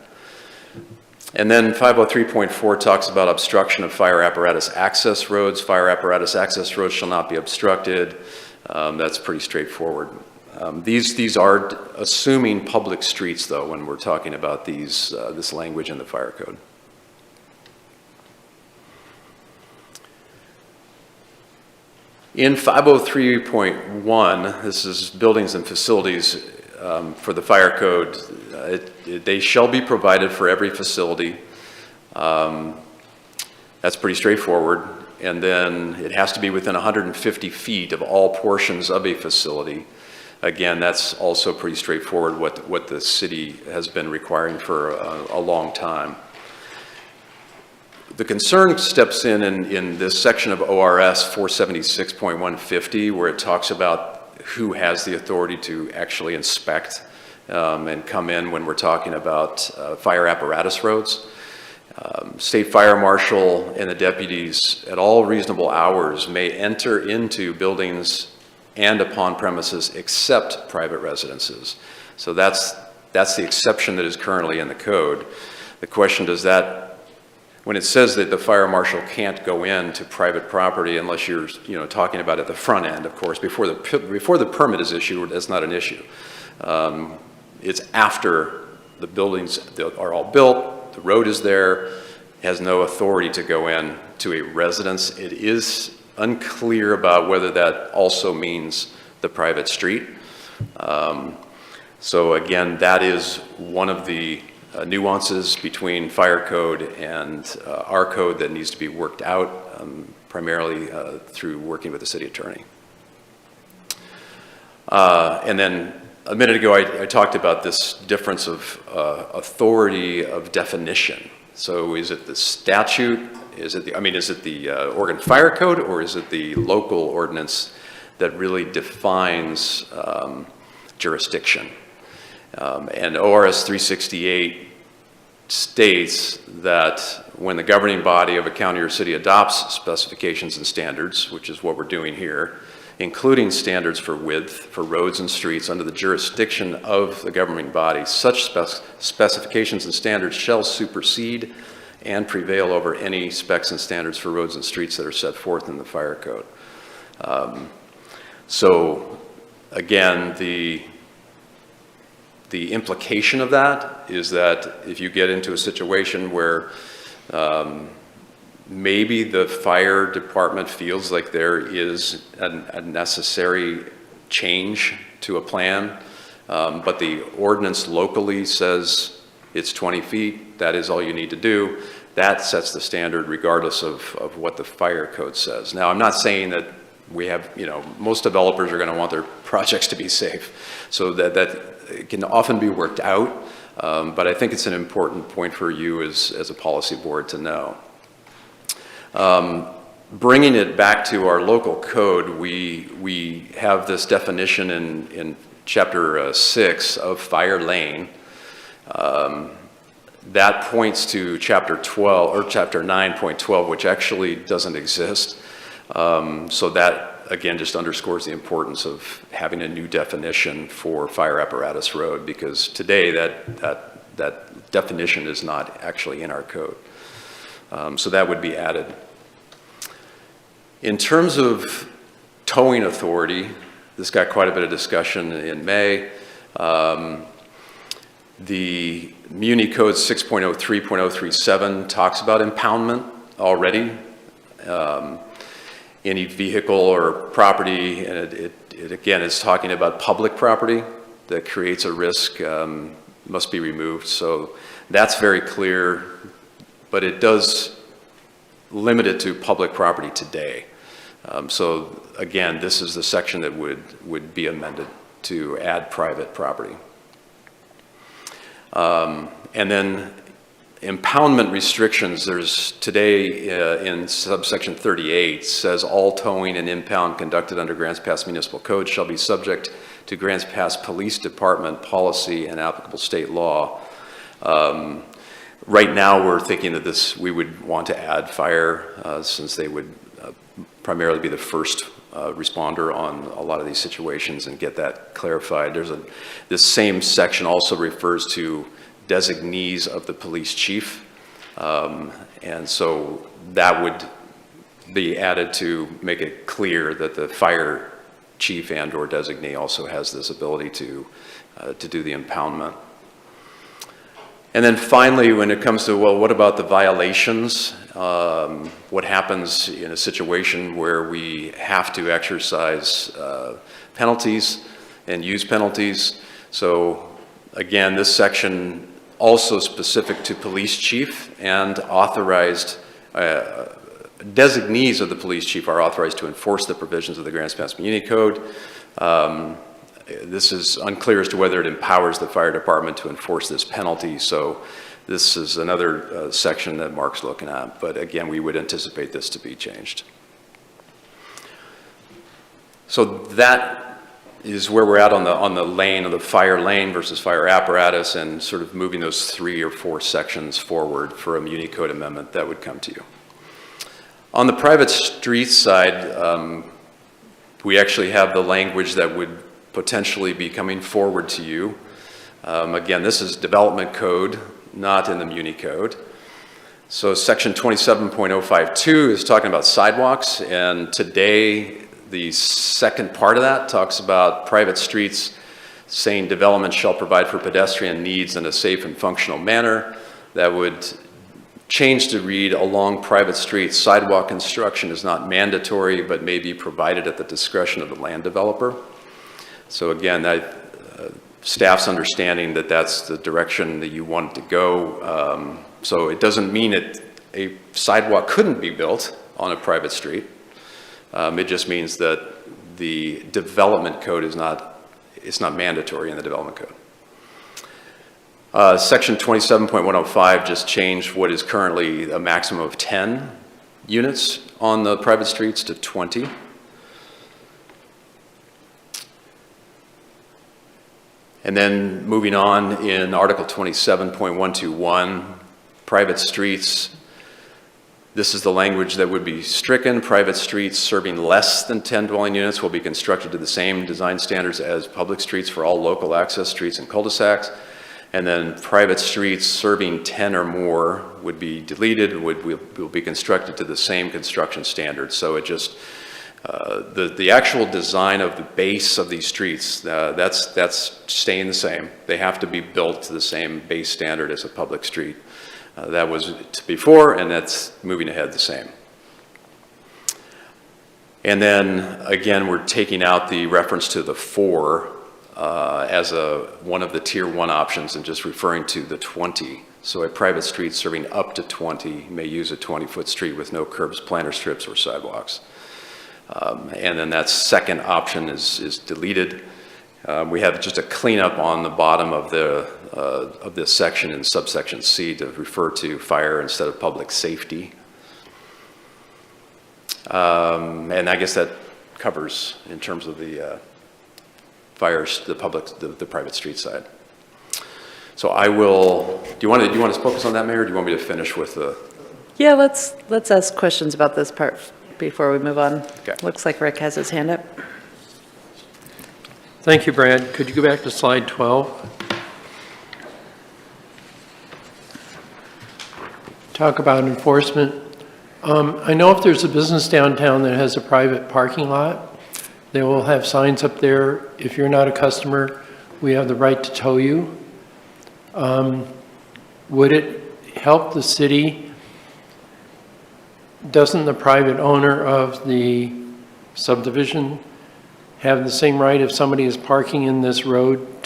And then 503.4 talks about obstruction of fire apparatus access roads. Fire apparatus access roads shall not be obstructed. That's pretty straightforward. These are assuming public streets, though, when we're talking about this language in the fire code. In 503.1, this is buildings and facilities for the fire code. They shall be provided for every facility. That's pretty straightforward. And then it has to be within 150 feet of all portions of a facility. Again, that's also pretty straightforward, what the city has been requiring for a long time. The concern steps in this section of ORS 476.150, where it talks about who has the authority to actually inspect and come in when we're talking about fire apparatus roads. State fire marshal and the deputies at all reasonable hours may enter into buildings and upon premises except private residences. So that's the exception that is currently in the code. The question when it says that the fire marshal can't go into private property unless you're talking about at the front end, of course, before the permit is issued, that's not an issue. It's after the buildings are all built, the road is there, has no authority to go in to a residence. It is unclear about whether that also means the private street. So again, that is one of the nuances between fire code and our code that needs to be worked out, primarily through working with the city attorney. And then a minute ago, I talked about this difference of authority of definition. So is it the statute? Is it the Oregon Fire Code, or is it the local ordinance that really defines jurisdiction? And ORS 368 states that when the governing body of a county or city adopts specifications and standards, which is what we're doing here, including standards for width for roads and streets under the jurisdiction of the governing body, such specifications and standards shall supersede and prevail over any specs and standards for roads and streets that are set forth in the fire code. So again, the implication of that is that if you get into a situation where maybe the fire department feels like there is a necessary change to a plan, but the ordinance locally says it's 20 feet, that is all you need to do, that sets the standard regardless of what the fire code says. Now, I'm not saying that we have, most developers are going to want their projects to be safe, so that can often be worked out, but I think it's an important point for you as a policy board to know. Bringing it back to our local code, we have this definition in Chapter 6 of fire lane. That points to Chapter 12 or Chapter 9.12, which actually doesn't exist. So that again just underscores the importance of having a new definition for fire apparatus road, because today that definition is not actually in our code. So that would be added. In terms of towing authority, this got quite a bit of discussion in May. The Muni Code 6.03.037 talks about impoundment already. Any vehicle or property, and it again is talking about public property that creates a risk, must be removed. So that's very clear, but it does limit it to public property today. So again, this is the section that would be amended to add private property. And then impoundment restrictions, there's today in subsection 38 says all towing and impound conducted under Grants Pass Municipal Code shall be subject to Grants Pass Police Department policy and applicable state law. Right now we're thinking that we would want to add fire since they would primarily be the first responder on a lot of these situations and get that clarified. This same section also refers to designees of the police chief. And so that would be added to make it clear that the fire chief and or designee also has this ability to do the impoundment. And then finally, when it comes to, well, what about the violations? What happens in a situation where we have to exercise penalties and use penalties? So again, this section also specific to police chief and authorized, designees of the police chief are authorized to enforce the provisions of the Grants Pass Muni Code. This is unclear as to whether it empowers the fire department to enforce this penalty. So this is another section that Mark's looking at. But again, we would anticipate this to be changed. So that is where we're at on the lane of the fire lane versus fire apparatus, and sort of moving those 3 or 4 sections forward for a Muni Code amendment that would come to you. On the private streets side, we actually have the language that would potentially be coming forward to you. Again, this is development code, not in the Muni Code. So section 27.052 is talking about sidewalks, and today the second part of that talks about private streets saying development shall provide for pedestrian needs in a safe and functional manner. That would change to read, along private streets, sidewalk construction is not mandatory, but may be provided at the discretion of the land developer. So again, staff's understanding that that's the direction that you want it to go. So it doesn't mean a sidewalk couldn't be built on a private street. It just means that the development code it's not mandatory in the development code. Section 27.105 just changed what is currently a maximum of 10 units on the private streets to 20. And then moving on in Article 27.121, private streets, this is the language that would be stricken. Private streets serving less than 10 dwelling units will be constructed to the same design standards as public streets for all local access streets and cul-de-sacs. And then private streets serving 10 or more would be deleted, will be constructed to the same construction standards. So it just, the actual design of the base of these streets, that's staying the same. They have to be built to the same base standard as a public street. That was before, and that's moving ahead the same. And then, again, we're taking out the reference to the 4 as one of the tier 1 options and just referring to the 20. So a private street serving up to 20 may use a 20-foot street with no curbs, planter strips, or sidewalks. And then that second option is deleted. We have just a cleanup on the bottom of this section in subsection C to refer to fire instead of public safety. And I guess that covers in terms of the fires, the private street side. So I will, do you want to focus on that, Mayor, or do you want me to finish with the? Yeah, let's ask questions about this part before we move on. Okay. Looks like Rick has his hand up. Thank you, Brad. Could you go back to slide 12? Talk about enforcement. I know if there's a business downtown that has a private parking lot, they will have signs up there. If you're not a customer, we have the right to tow you. Would it help the city? Doesn't the private owner of the subdivision have the same right if somebody is parking in this road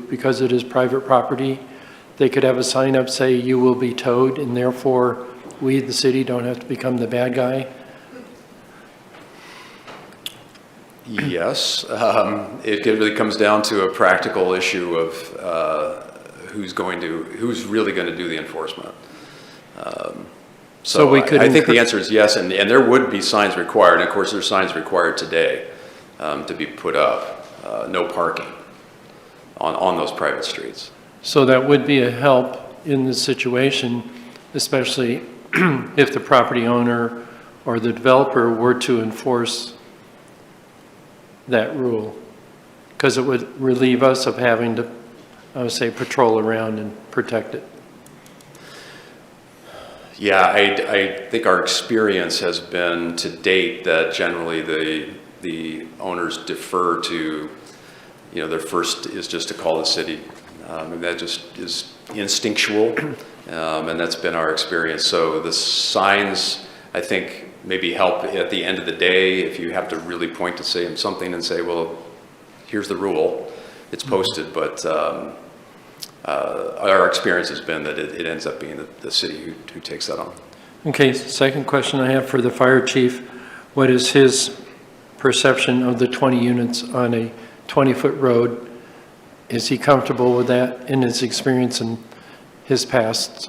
because it is private property? They could have a sign up say you will be towed, and therefore we, the city, don't have to become the bad guy? Yes. It really comes down to a practical issue of who's really going to do the enforcement. So we could I think the answer is yes, and there would be signs required. And of course, there's signs required today to be put up, no parking on those private streets. So that would be a help in this situation, especially if the property owner or the developer were to enforce that rule, because it would relieve us of having to, I would say, patrol around and protect it. Yeah, I think our experience has been to date that generally the owners defer to, their first is just to call the city. And that just is instinctual, and that's been our experience. So the signs, I think, maybe help at the end of the day if you have to really point to say something and say, well, here's the rule, it's posted, but our experience has been that it ends up being the city who takes that on. Okay, second question I have for the fire chief. What is his perception of the 20 units on a 20-foot road? Is he comfortable with that in his experience in his past?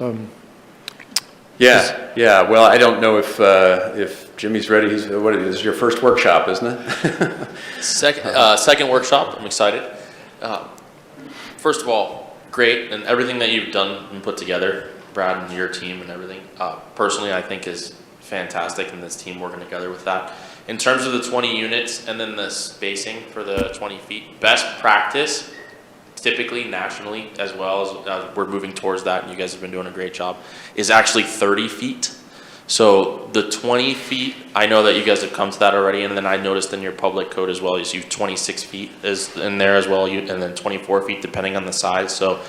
Yeah. Well, I don't know if Jimmy's ready. This is your first workshop, isn't it? Second workshop. I'm excited. First of all, great, and everything that you've done and put together, Brad and your team and everything. Personally, I think is fantastic, and this team working together with that. In terms of the 20 units and then the spacing for the 20 feet, best practice. Typically, nationally, as well as we're moving towards that, and you guys have been doing a great job, is actually 30 feet. So the 20 feet, I know that you guys have come to that already, and then I noticed in your public code as well, you 26 feet is in there as well, and then 24 feet depending on the size. So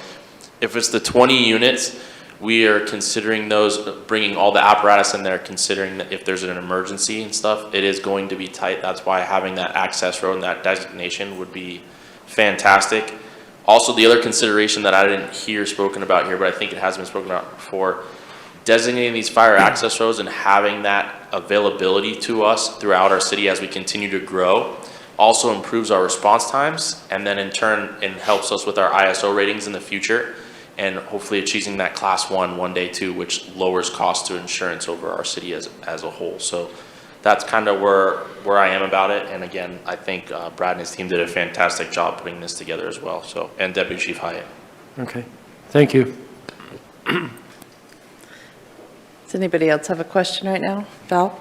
if it's the 20 units, we are considering those, bringing all the apparatus in there, considering that if there's an emergency and stuff, it is going to be tight. That's why having that access road and that designation would be fantastic. Also, the other consideration that I didn't hear spoken about here, but I think it has been spoken about before, designating these fire access roads and having that availability to us throughout our city as we continue to grow also improves our response times, and then in turn, it helps us with our ISO ratings in the future, and hopefully achieving that class 1 day 2, which lowers cost to insurance over our city as a whole. So that's kind of where I am about it. And again, I think Brad and his team did a fantastic job putting this together as well. So, and Deputy Chief Hyatt. Okay, thank you. Does anybody else have a question right now? Val?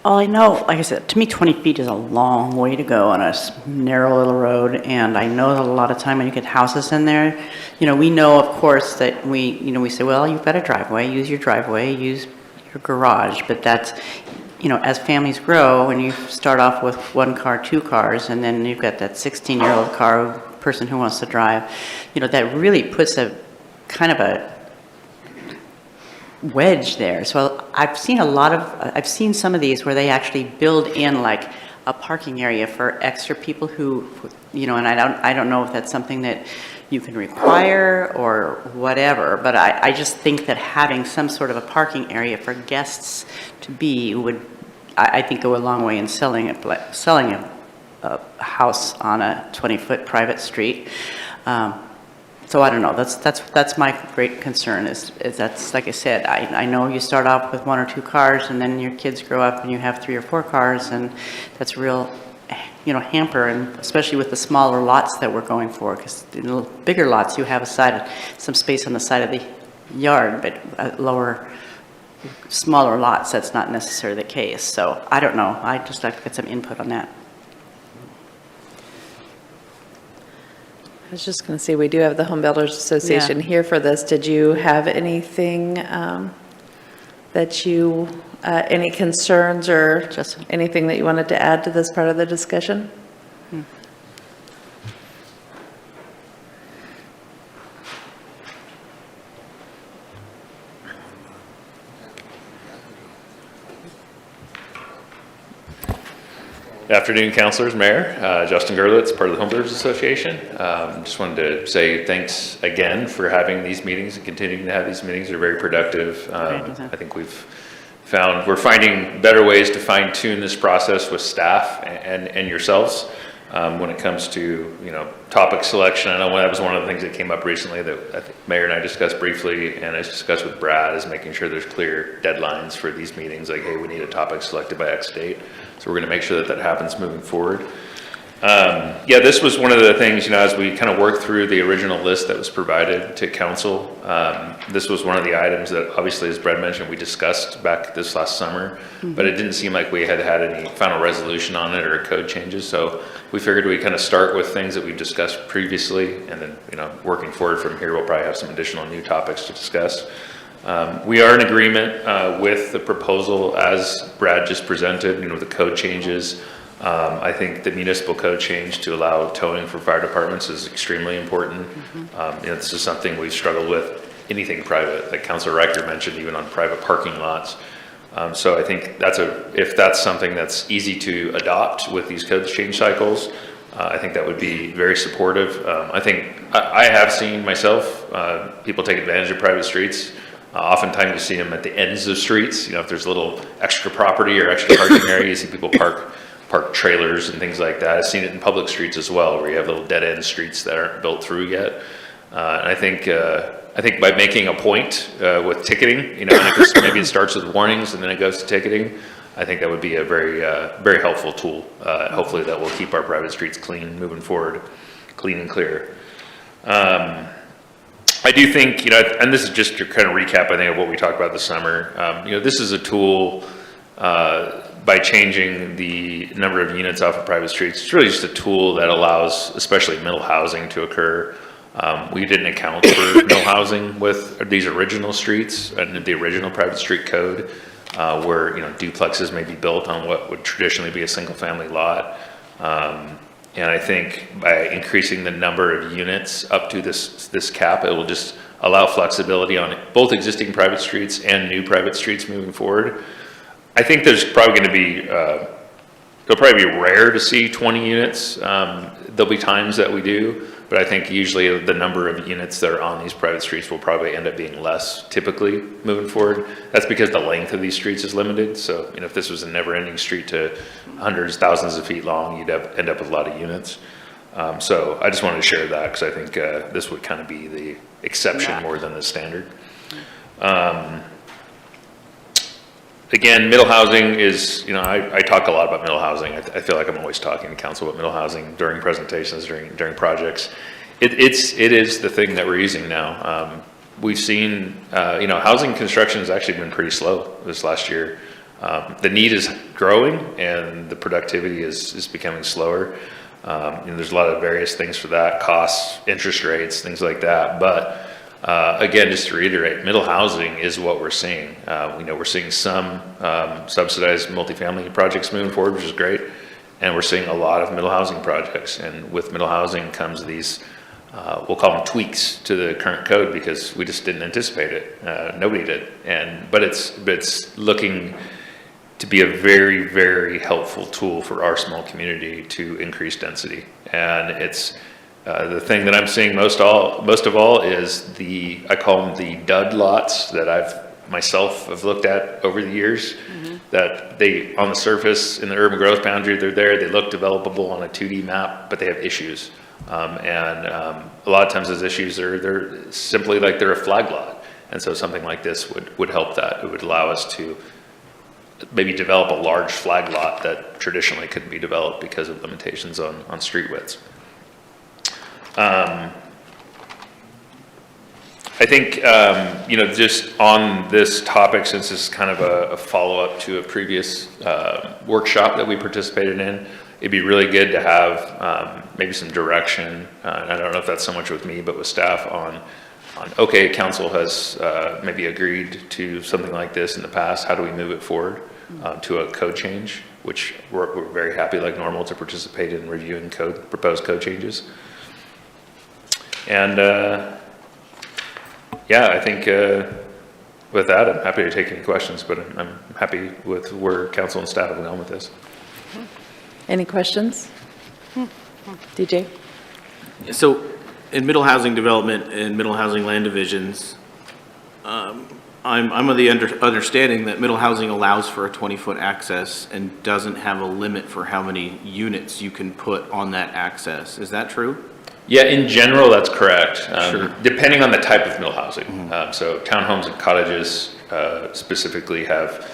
All I know, like I said, to me, 20 feet is a long way to go on a narrow little road, and I know that a lot of time when you get houses in there, we know, of course, that we say, well, you've got a driveway, use your driveway, use your garage, but that's, as families grow, and you start off with 1 car, 2 cars, and then you've got that 16-year-old person who wants to drive, that really puts a kind of a wedge there. So I've seen some of these where they actually build in like a parking area for extra people who, and I don't know if that's something that you can require or whatever, but I just think that having some sort of a parking area for guests to be would, I think, go a long way in selling a house on a 20-foot private street. So I don't know, that's my great concern is that's, like I said, I know you start off with 1 or 2 cars and then your kids grow up and you have 3 or 4 cars, and that's a real, hamper, and especially with the smaller lots that we're going for, because in the bigger lots you have some space on the side of the yard, but smaller lots, that's not necessarily the case. So I don't know, I just like to get some input on that. I was just going to say, we do have the Home Builders Association here for this. Did you have anything any concerns or just anything that you wanted to add to this part of the discussion? Good afternoon, councilors, mayor. Justin Gerlitz, part of the Home Builders Association. Just wanted to say thanks again for having these meetings and continuing to have these meetings. They're very productive. I think we're finding better ways to fine tune this process with staff and yourselves when it comes to, topic selection. I know that was one of the things that came up recently that I think Mayor and I discussed briefly, and I discussed with Brad, is making sure there's clear deadlines for these meetings, like, hey, we need a topic selected by X date. So we're going to make sure that happens moving forward. Yeah, this was one of the things, as we kind of worked through the original list that was provided to council, this was one of the items that, obviously, as Brad mentioned, we discussed back this last summer, but it didn't seem like we had any final resolution on it or code changes. So we figured we'd kind of start with things that we've discussed previously, and then, working forward from here, we'll probably have some additional new topics to discuss. We are in agreement with the proposal as Brad just presented, the code changes. I think the municipal code change to allow towing for fire departments is extremely important. This is something we've struggled with, anything private, like Councilor Reicher mentioned, even on private parking lots. So I think if that's something that's easy to adopt with these code change cycles, I think that would be very supportive. I think I have seen myself, people take advantage of private streets. Oftentimes you see them at the ends of streets. If there's a little extra property or extra parking area, you see people park trailers and things like that. I've seen it in public streets as well, where you have little dead end streets that aren't built through yet. And I think by making a point with ticketing, maybe it starts with warnings and then it goes to ticketing. I think that would be a very, very helpful tool. Hopefully that will keep our private streets clean moving forward, clean and clear. I do think, and this is just to kind of recap, I think, of what we talked about this summer. This is a tool, by changing the number of units off of private streets, it's really just a tool that allows, especially middle housing, to occur. We didn't account for mill housing with these original streets and the original private street code, where, duplexes may be built on what would traditionally be a single-family lot. And I think by increasing the number of units up to this cap, it will just allow flexibility on both existing private streets and new private streets moving forward. I think there's probably going to be, it'll probably be rare to see 20 units. There'll be times that we do, but I think usually the number of units that are on these private streets will probably end up being less typically moving forward. That's because the length of these streets is limited. So, if this was a never-ending street to hundreds, thousands of feet long, you'd end up with a lot of units. So I just wanted to share that because I think this would kind of be the exception more than the standard. Again, middle housing is, I talk a lot about middle housing. I feel like I'm always talking to council about middle housing during presentations, during projects. It is the thing that we're using now. We've seen, housing construction has actually been pretty slow this last year. The need is growing and the productivity is becoming slower. There's a lot of various things for that, costs, interest rates, things like that. But again, just to reiterate, middle housing is what we're seeing. We're seeing some subsidized multifamily projects moving forward, which is great. And we're seeing a lot of middle housing projects. And with middle housing comes these, we'll call them tweaks to the current code because we just didn't anticipate it. Nobody did. But it's looking to be a very, very helpful tool for our small community to increase density. And it's the thing that I'm seeing most of all is I call them the dud lots that I've myself have looked at over the years. That they, on the surface in the urban growth boundary, they're there, they look developable on a 2D map, but they have issues. A lot of times those issues they're simply like they're a flag lot. And so something like this would help that. It would allow us to maybe develop a large flag lot that traditionally couldn't be developed because of limitations on street widths. I think, just on this topic, since this is kind of a follow-up to a previous workshop that we participated in, it'd be really good to have maybe some direction. And I don't know if that's so much with me, but with staff on okay, council has maybe agreed to something like this in the past. How do we move it forward to a code change, which we're very happy, like normal, to participate in reviewing proposed code changes. And I think with that, I'm happy to take any questions, but I'm happy with where council and staff have gone with this. Any questions? DJ? So in middle housing development and middle housing land divisions, I'm of the understanding that middle housing allows for a 20-foot access and doesn't have a limit for how many units you can put on that access. Is that true? Yeah, in general, that's correct. Sure. Depending on the type of middle housing. So townhomes and cottages specifically have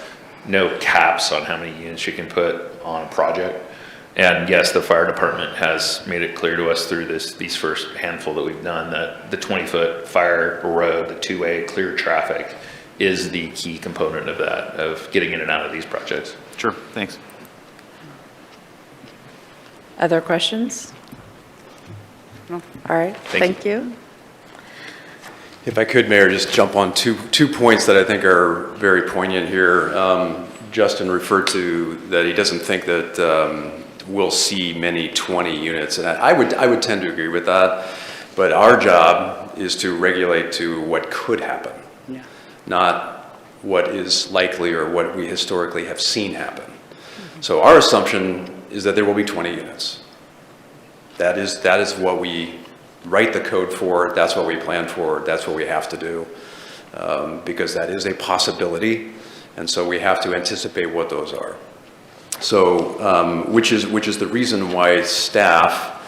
no caps on how many units you can put on a project. And yes, the fire department has made it clear to us through these first handful that we've done that the 20-foot fire road, the two-way clear traffic, is the key component of that, of getting in and out of these projects. Sure, thanks. Other questions? No. All right, thank you. If I could, Mayor, just jump on two points that I think are very poignant here. Justin referred to that he doesn't think that we'll see many 20 units, and I would tend to agree with that. But our job is to regulate to what could happen, not what is likely or what we historically have seen happen. So our assumption is that there will be 20 units. That is what we write the code for, that's what we plan for, that's what we have to do, because that is a possibility, and so we have to anticipate what those are. So, which is the reason why staff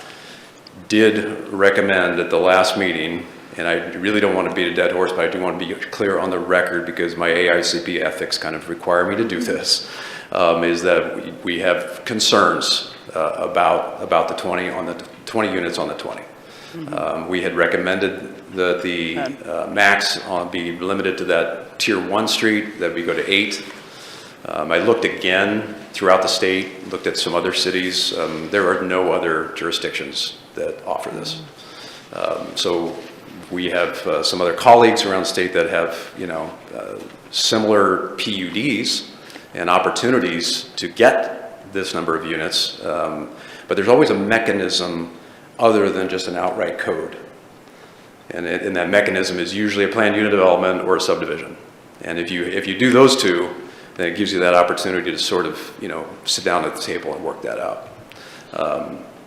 did recommend at the last meeting, and I really don't want to beat a dead horse, but I do want to be clear on the record because my AICP ethics kind of require me to do this, is that we have concerns about the 20 units on the 20. We had recommended that the max be limited to that tier 1 street, that we go to 8. I looked again throughout the state, looked at some other cities. There are no other jurisdictions that offer this. So we have some other colleagues around the state that have, similar PUDs and opportunities to get this number of units. But there's always a mechanism other than just an outright code. And that mechanism is usually a planned unit development or a subdivision. And if you do those two, then it gives you that opportunity to sort of, sit down at the table and work that out.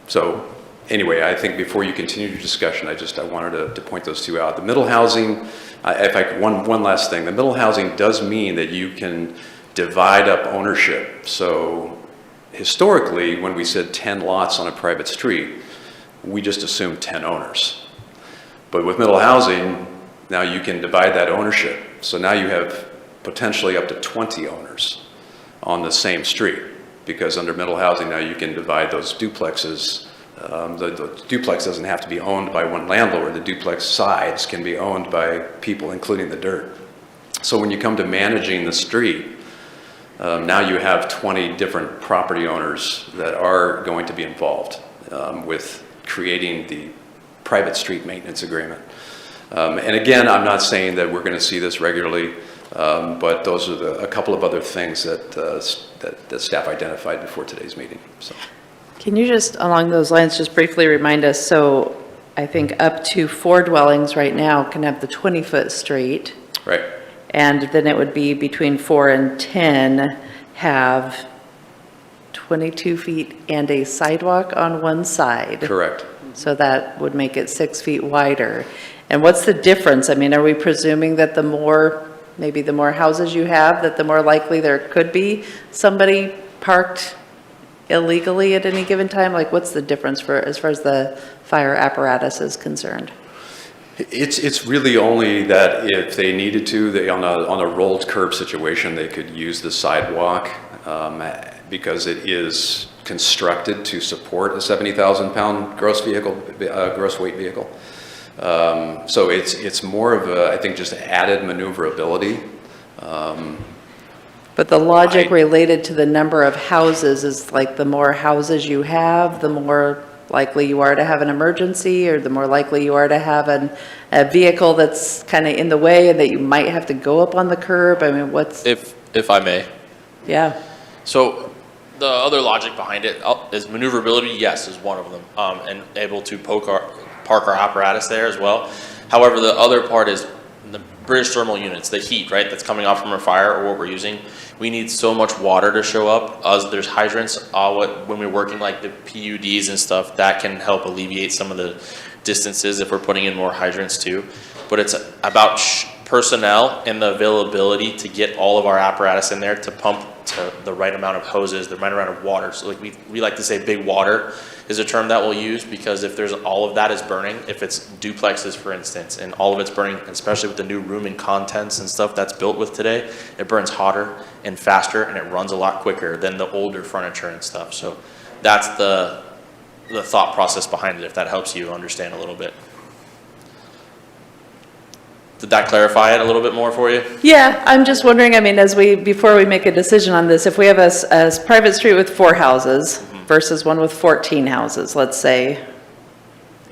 So anyway, I think before you continue your discussion, I wanted to point those two out. The middle housing, one last thing, the middle housing does mean that you can divide up ownership. So historically, when we said 10 lots on a private street, we just assumed 10 owners. But with middle housing, now you can divide that ownership. So now you have potentially up to 20 owners on the same street, because under middle housing now you can divide those duplexes. The duplex doesn't have to be owned by one landlord. The duplex sides can be owned by people, including the dirt. So when you come to managing the street, now you have 20 different property owners that are going to be involved with creating the private street maintenance agreement. And again, I'm not saying that we're going to see this regularly, but those are a couple of other things that staff identified before today's meeting. So. Can you just, along those lines, just briefly remind us, so I think up to 4 dwellings right now can have the 20-foot street. Right. And then it would be between 4 and 10 have 22 feet and a sidewalk on one side. Correct. So that would make it 6 feet wider. And what's the difference? I mean, are we presuming that maybe the more houses you have, that the more likely there could be somebody parked illegally at any given time? Like, what's the difference as far as the fire apparatus is concerned? It's really only that if they needed to, on a rolled curb situation, they could use the sidewalk because it is constructed to support a 70,000-pound gross weight vehicle. So it's more of I think, just added maneuverability. But the logic related to the number of houses is like the more houses you have, the more likely you are to have an emergency, or the more likely you are to have a vehicle that's kind of in the way and that you might have to go up on the curb. I mean, If I may. Yeah. So the other logic behind it is maneuverability, yes, is one of them, and able to park our apparatus there as well. However, the other part is the British thermal units, the heat, right, that's coming off from a fire or what we're using. We need so much water to show up. There's hydrants when we're working like the PUDs and stuff, that can help alleviate some of the distances if we're putting in more hydrants too. But it's about personnel and the availability to get all of our apparatus in there to pump to the right amount of hoses, the right amount of water. So like we like to say big water is a term that we'll use, because if there's all of that is burning, if it's duplexes for instance, and all of it's burning, especially with the new room and contents and stuff that's built with today, it burns hotter and faster and it runs a lot quicker than the older furniture and stuff. So that's the thought process behind it, if that helps you understand a little bit. Did that clarify it a little bit more for you? Yeah, I'm just wondering, I mean, before we make a decision on this, if we have a private street with 4 houses versus one with 14 houses, let's say,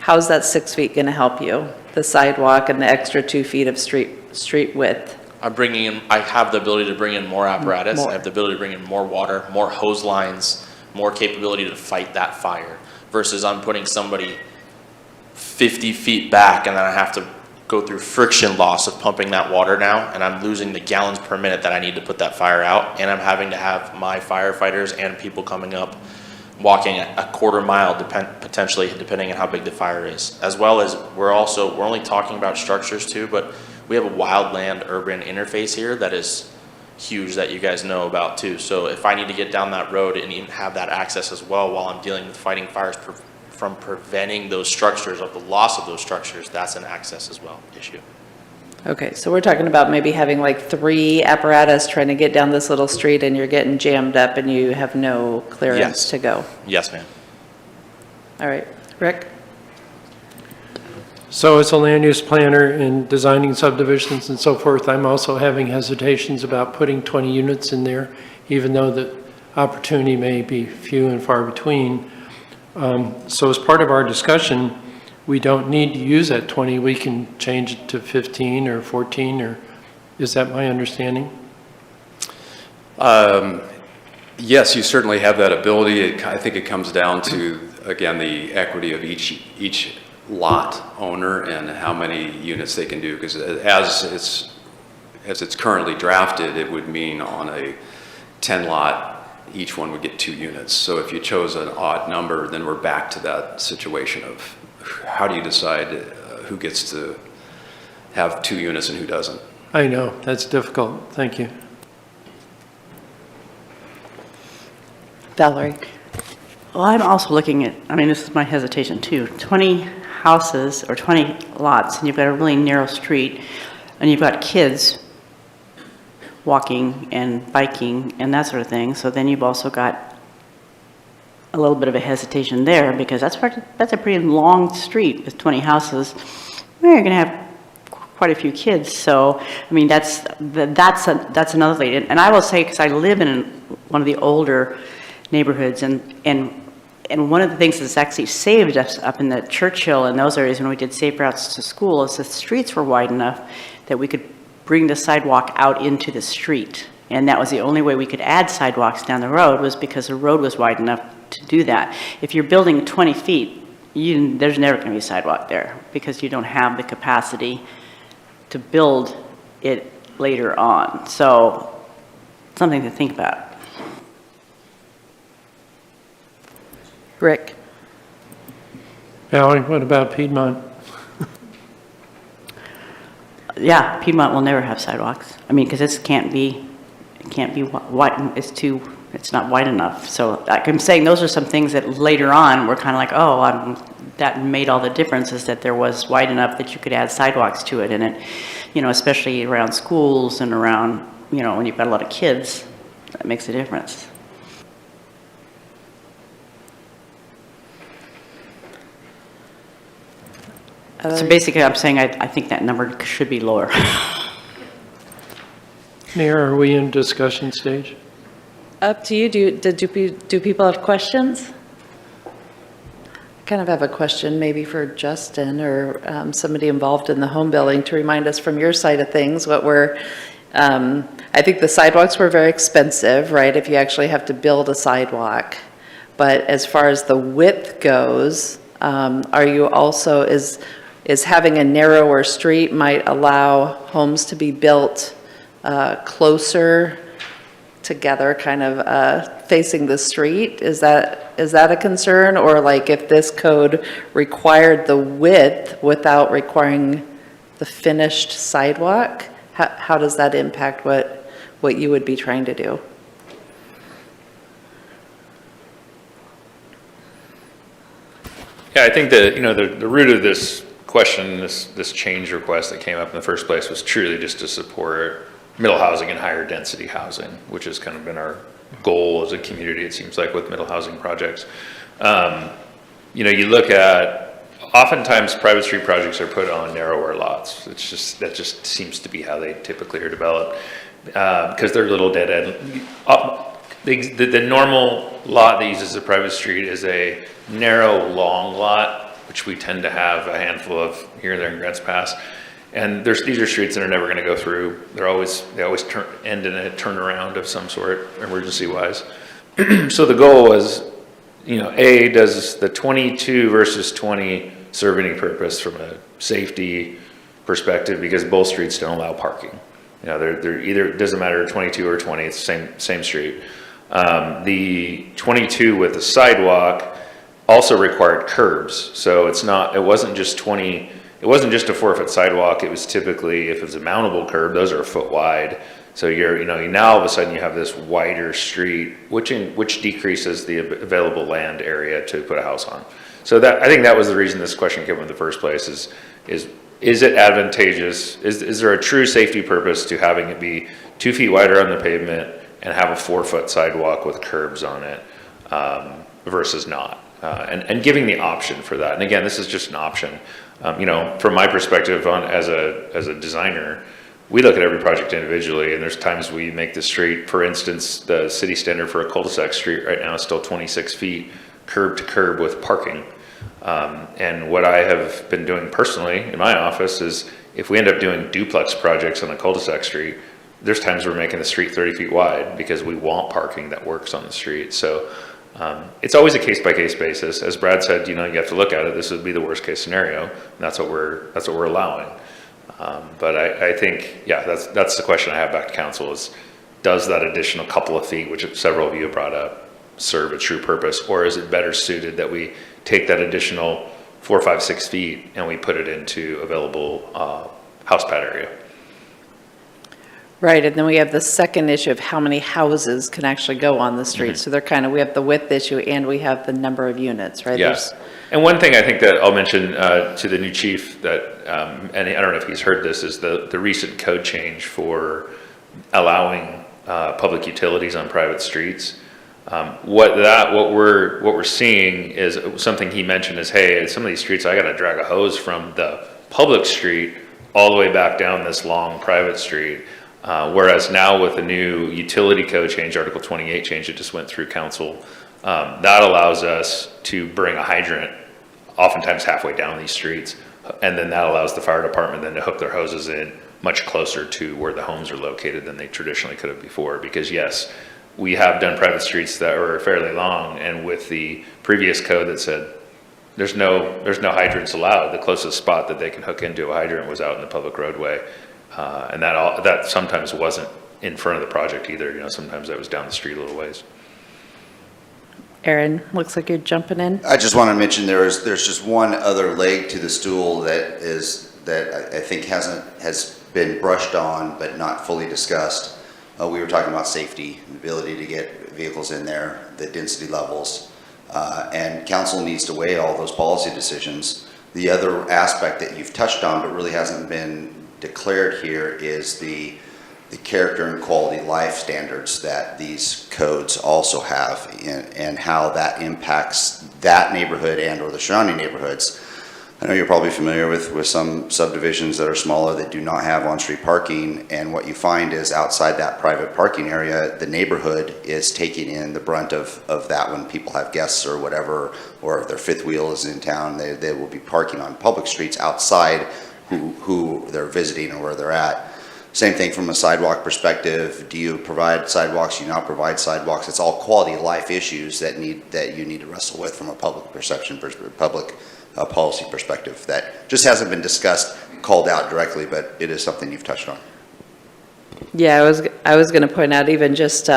how's that 6 feet going to help you? The sidewalk and the extra 2 feet of street width? I have the ability to bring in more apparatus. I have the ability to bring in more water, more hose lines, more capability to fight that fire, versus I'm putting somebody 50 feet back and then I have to go through friction loss of pumping that water now, and I'm losing the gallons per minute that I need to put that fire out, and I'm having to have my firefighters and people coming up walking a quarter mile potentially, depending on how big the fire is. As well as we're only talking about structures too, but we have a wildland urban interface here that is huge, that you guys know about too. So if I need to get down that road and even have that access as well while I'm dealing with fighting fires from preventing those structures, of the loss of those structures, that's an access as well issue. Okay, so we're talking about maybe having like 3 apparatus trying to get down this little street and you're getting jammed up and you have no clearance to go. Yes, ma'am. All right, Rick? So as a land use planner in designing subdivisions and so forth, I'm also having hesitations about putting 20 units in there, even though the opportunity may be few and far between. So as part of our discussion, we don't need to use that 20, we can change it to 15 or 14, or is that my understanding? Yes, you certainly have that ability. I think it comes down to, again, the equity of each lot owner and how many units they can do, because as it's currently drafted, it would mean on a 10 lot, each one would get 2 units. So if you chose an odd number, then we're back to that situation of how do you decide who gets to have 2 units and who doesn't? I know, that's difficult. Thank you. Valerie? Well, I'm also looking at, I mean, this is my hesitation too, 20 houses or 20 lots, and you've got a really narrow street, and you've got kids walking and biking and that sort of thing, so then you've also got a little bit of a hesitation there, because that's a pretty long street with 20 houses. Well, you're going to have quite a few kids, so, I mean, that's another thing. And I will say, because I live in one of the older neighborhoods, and one of the things that's actually saved us up in the Churchill and those areas when we did safe routes to school is the streets were wide enough that we could bring the sidewalk out into the street. And that was the only way we could add sidewalks down the road, was because the road was wide enough to do that. If you're building 20 feet, there's never going to be a sidewalk there, because you don't have the capacity to build it later on. So, something to think about. Rick? Valerie, what about Piedmont? Yeah, Piedmont will never have sidewalks. I mean, because it can't be wide, it's not wide enough. So like I'm saying, those are some things that later on we're kind of like, oh, that made all the difference, is that there was wide enough that you could add sidewalks to it. And it, especially around schools and around, when you've got a lot of kids, that makes a difference. So basically, I'm saying I think that number should be lower. Mayor, are we in discussion stage? Up to you. Do people have questions? I kind of have a question maybe for Justin or somebody involved in the home building to remind us from your side of things what I think the sidewalks were very expensive, right? If you actually have to build a sidewalk. But as far as the width goes, are you also, is having a narrower street might allow homes to be built closer together, kind of facing the street? Is that a concern? Or like if this code required the width without requiring the finished sidewalk, how does that impact what you would be trying to do? Yeah, I think that, the root of this question, this change request that came up in the first place was truly just to support middle housing and higher density housing, which has kind of been our goal as a community, it seems like, with middle housing projects. You look at, oftentimes private street projects are put on narrower lots. That just seems to be how they typically are developed, because they're little dead end. The normal lot that uses a private street is a narrow, long lot, which we tend to have a handful of here and there in Grants Pass. And these are streets that are never going to go through. They always end in a turnaround of some sort, emergency-wise. So the goal was, does the 22 versus 20 serve any purpose from a safety perspective? Because both streets don't allow parking. They're either, it doesn't matter 22 or 20, it's the same street. The 22 with the sidewalk also required curbs. So it wasn't just a 4-foot sidewalk. It was typically, if it was a mountable curb, those are a foot wide. So now all of a sudden you have this wider street, which decreases the available land area to put a house on. So I think that was the reason this question came up in the first place is it advantageous? Is there a true safety purpose to having it be 2 feet wider on the pavement and have a 4-foot sidewalk with curbs on it versus not? And giving the option for that. And again, this is just an option. From my perspective as a designer, we look at every project individually, and there's times we make the street, for instance, the city standard for a cul-de-sac street right now is still 26 feet curb to curb with parking. And what I have been doing personally in my office is if we end up doing duplex projects on a cul-de-sac street, there's times we're making the street 30 feet wide because we want parking that works on the street. So it's always a case-by-case basis. As Brad said, you have to look at it. This would be the worst-case scenario, and that's what we're allowing. But I think, yeah, that's the question I have back to council is, does that additional couple of feet, which several of you have brought up, serve a true purpose, or is it better suited that we take that additional 4, 5, 6 feet and we put it into available house pad area? Right, and then we have the second issue of how many houses can actually go on the street. So they're we have the width issue and we have the number of units, right? Yes. And one thing I think that I'll mention to the new chief that, and I don't know if he's heard this, is the recent code change for allowing public utilities on private streets. What we're seeing is something he mentioned is, hey, some of these streets I got to drag a hose from the public street all the way back down this long private street. Whereas now with the new utility code change, Article 28 change that just went through council, that allows us to bring a hydrant oftentimes halfway down these streets. And then that allows the fire department then to hook their hoses in much closer to where the homes are located than they traditionally could have before. Because yes, we have done private streets that were fairly long, and with the previous code that said there's no hydrants allowed, the closest spot that they can hook into a hydrant was out in the public roadway. And that sometimes wasn't in front of the project either. Sometimes that was down the street a little ways. Aaron, looks like you're jumping in. I just want to mention there's just one other leg to the stool that I think has been brushed on but not fully discussed. We were talking about safety, the ability to get vehicles in there, the density levels, and council needs to weigh all those policy decisions. The other aspect that you've touched on but really hasn't been declared here is the character and quality life standards that these codes also have, and how that impacts that neighborhood and or the surrounding neighborhoods. I know you're probably familiar with some subdivisions that are smaller that do not have on-street parking, and what you find is outside that private parking area, the neighborhood is taking in the brunt of that when people have guests or whatever, or if their fifth wheel is in town, they will be parking on public streets outside who they're visiting or where they're at. Same thing from a sidewalk perspective. Do you provide sidewalks? Do you not provide sidewalks? It's all quality of life issues that you need to wrestle with from a public perception, public policy perspective that just hasn't been discussed, called out directly, but it is something you've touched on. Yeah, I was going to point out even just,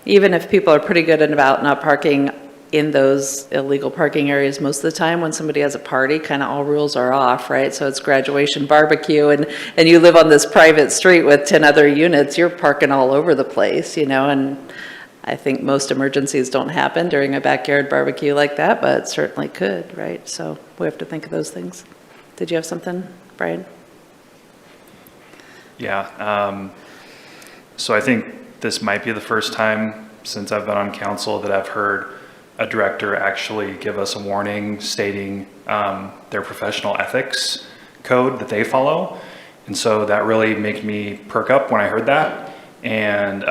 even if people are pretty good about not parking in those illegal parking areas most of the time, when somebody has a party, kind of all rules are off, right? So it's graduation barbecue and you live on this private street with 10 other units, you're parking all over the place, and I think most emergencies don't happen during a backyard barbecue like that, but certainly could, right? So we have to think of those things. Did you have something, Brian? Yeah, so I think this might be the first time since I've been on council that I've heard a director actually give us a warning stating their professional ethics code that they follow. And so that really made me perk up when I heard that. And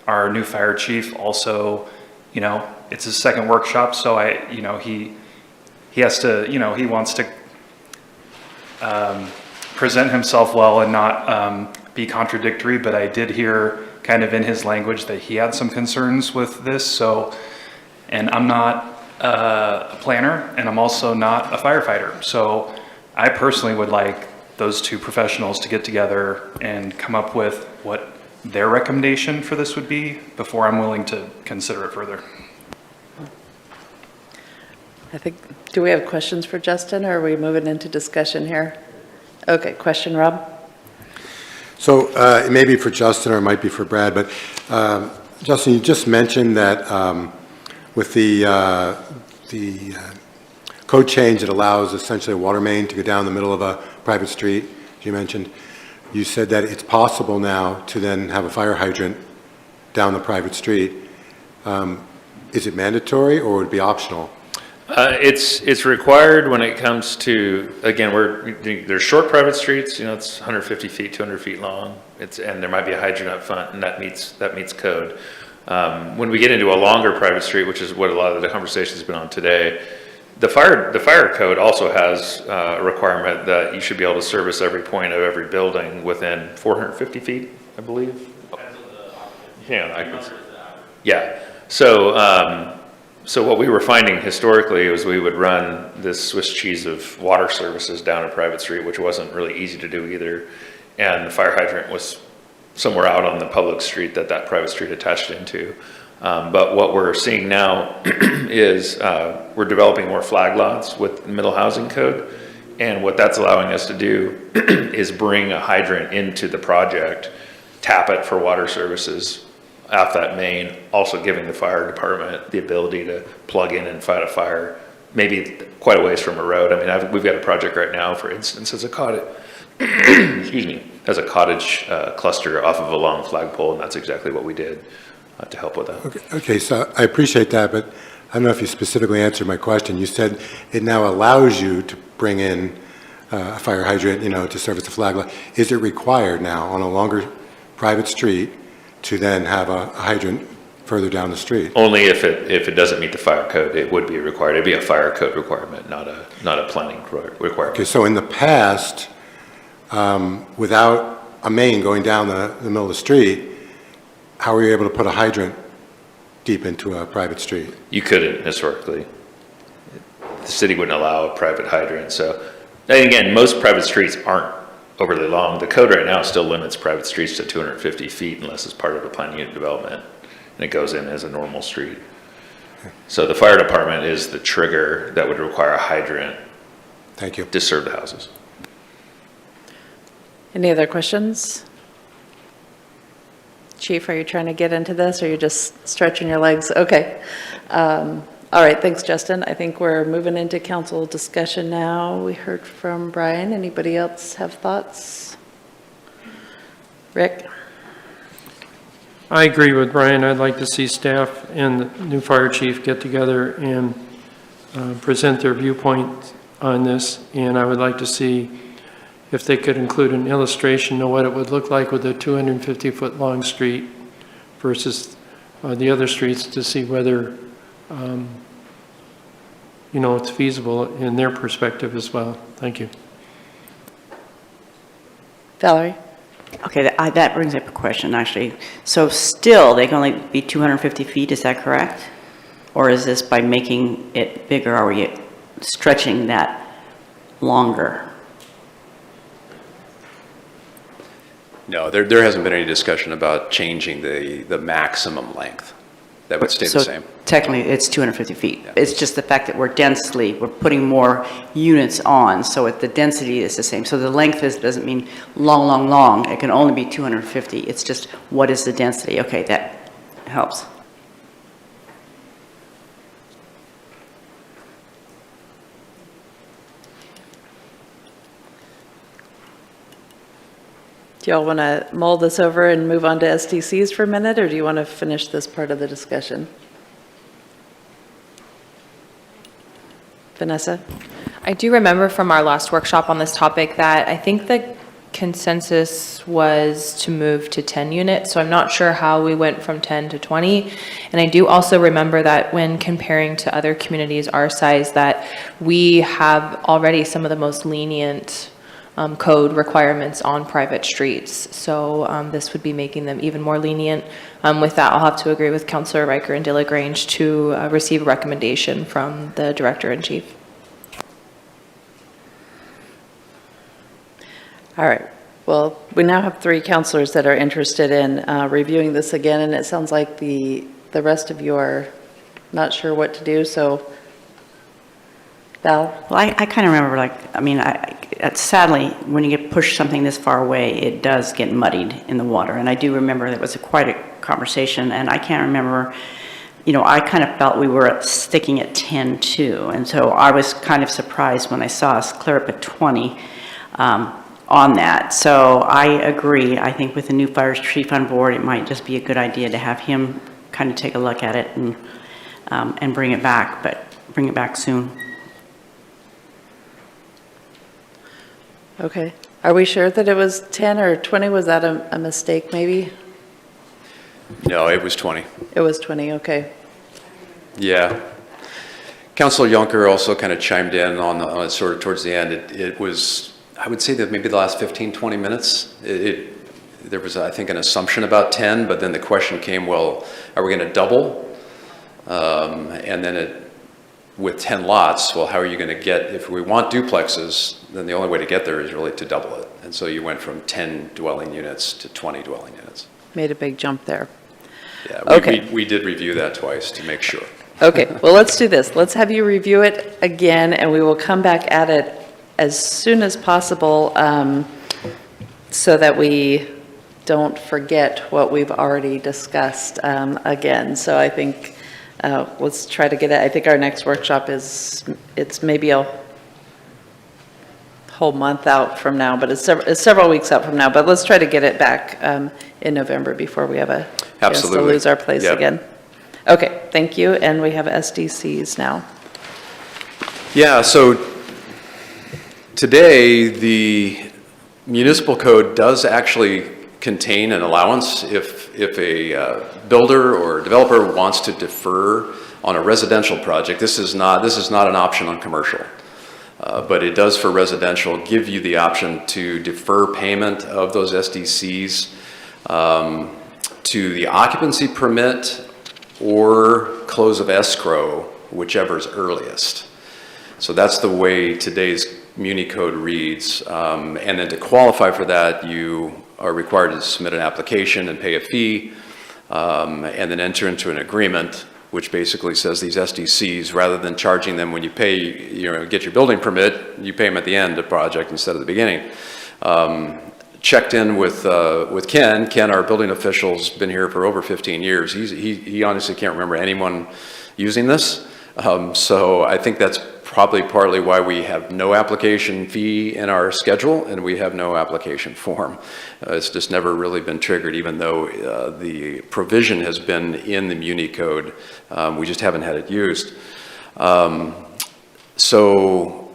our new fire chief also, it's his second workshop, so he has to, he wants to present himself well and not be contradictory, but I did hear kind of in his language that he had some concerns with this. So, and I'm not a planner and I'm also not a firefighter. So I personally would like those two professionals to get together and come up with what their recommendation for this would be before I'm willing to consider it further. I think, do we have questions for Justin or are we moving into discussion here? Okay, question, Rob? So it may be for Justin or it might be for Brad, but Justin, you just mentioned that with the code change that allows essentially a water main to go down the middle of a private street, you mentioned, you said that it's possible now to then have a fire hydrant down the private street. Is it mandatory or would it be optional? It's required when it comes to, again, there's short private streets, it's 150 feet, 200 feet long. And there might be a hydrant up front, and that meets code. When we get into a longer private street, which is what a lot of the conversation has been on today, The fire code also has a requirement that you should be able to service every point of every building within 450 feet, I believe. Yeah. So what we were finding historically was we would run this Swiss cheese of water services down a private street, which wasn't really easy to do either. And the fire hydrant was somewhere out on the public street that private street attached into. But what we're seeing now is we're developing more flag lots with the middle housing code. And what that's allowing us to do is bring a hydrant into the project, tap it for water services off that main, also giving the fire department the ability to plug in and fight a fire, maybe quite a ways from a road. I mean, we've got a project right now, for instance, as a cottage, excuse me, as a cottage cluster off of a long flagpole, and that's exactly what we did to help with that. Okay, so I appreciate that, but I don't know if you specifically answered my question. You said it now allows you to bring in a fire hydrant, to service the flag lot. Is it required now on a longer private street to then have a hydrant further down the street? Only if it doesn't meet the fire code, it would be required. It'd be a fire code requirement, not a planning requirement. Okay, so in the past, without a main going down the middle of the street, how were you able to put a hydrant deep into a private street? You couldn't historically. The city wouldn't allow a private hydrant. So, and again, most private streets aren't overly long. The code right now still limits private streets to 250 feet unless it's part of a planned unit development, and it goes in as a normal street. So the fire department is the trigger that would require a hydrant. Thank you. To serve the houses. Any other questions? Chief, are you trying to get into this, or you're just stretching your legs? Okay. All right, thanks, Justin. I think we're moving into council discussion now. We heard from Brian. Anybody else have thoughts? Rick? I agree with Brian. I'd like to see staff and the new fire chief get together and present their viewpoint on this. And I would like to see if they could include an illustration of what it would look like with a 250-foot long street versus the other streets, to see whether it's feasible in their perspective as well. Thank you. Valerie? Okay, that brings up a question, actually. So still, they can only be 250 feet, is that correct? Or is this by making it bigger, are we stretching that longer? No, there hasn't been any discussion about changing the maximum length. That would stay the same. So technically, it's 250 feet. Yeah. It's just the fact that we're putting more units on, so the density is the same. So the length doesn't mean long. It can only be 250. It's just, what is the density? Okay, that helps. Do y'all want to mull this over and move on to SDCs for a minute, or do you want to finish this part of the discussion? Vanessa? I do remember from our last workshop on this topic that I think the consensus was to move to 10 units, so I'm not sure how we went from 10 to 20. And I do also remember that when comparing to other communities our size, that we have already some of the most lenient code requirements on private streets. So this would be making them even more lenient. With that, I'll have to agree with Councillor Riker and De La Grange to receive a recommendation from the Director-in-Chief. All right. Well, we now have 3 councilors that are interested in reviewing this again, and it sounds like the rest of you are not sure what to do, so Val? Well, I kind of remember, sadly, when you get pushed something this far away, it does get muddied in the water. And I do remember it was quite a conversation, and I can't remember, I kind of felt we were sticking at 10 too. And so I was kind of surprised when I saw us clear up at 20 on that. So I agree. I think with the new fire chief on board, it might just be a good idea to have him kind of take a look at it and bring it back, but bring it back soon. Okay. Are we sure that it was 10 or 20? Was that a mistake maybe? No, it was 20. It was 20, okay. Yeah. Councilor Yonker also kind of chimed in on it sort of towards the end. It was, I would say that maybe the last 15, 20 minutes, there was, I think, an assumption about 10, but then the question came, well, are we going to double? And then with 10 lots, well, how are you going to get, if we want duplexes, then the only way to get there is really to double it. And so you went from 10 dwelling units to 20 dwelling units. Made a big jump there. Yeah, Okay. we did review that twice to make sure. Okay, well, let's do this. Let's have you review it again, and we will come back at it as soon as possible, so that we don't forget what we've already discussed again. So I think let's try to get it. I think our next workshop it's maybe a whole month out from now, but it's several weeks out from now. But let's try to get it back in November before we have a chance to lose our place again. Okay, thank you. And we have SDCs now. Yeah, so today the municipal code does actually contain an allowance if a builder or developer wants to defer on a residential project. This is not an option on commercial, but it does for residential give you the option to defer payment of those SDCs to the occupancy permit or close of escrow, whichever is earliest. So that's the way today's Muni code reads. And then to qualify for that, you are required to submit an application and pay a fee, and then enter into an agreement, which basically says these SDCs, rather than charging them when you pay, get your building permit, you pay them at the end of the project instead of the beginning. Checked in with Ken. Ken, our building official, has been here for over 15 years. He honestly can't remember anyone using this. So I think that's probably partly why we have no application fee in our schedule and we have no application form. It's just never really been triggered, even though the provision has been in the Muni code. We just haven't had it used. So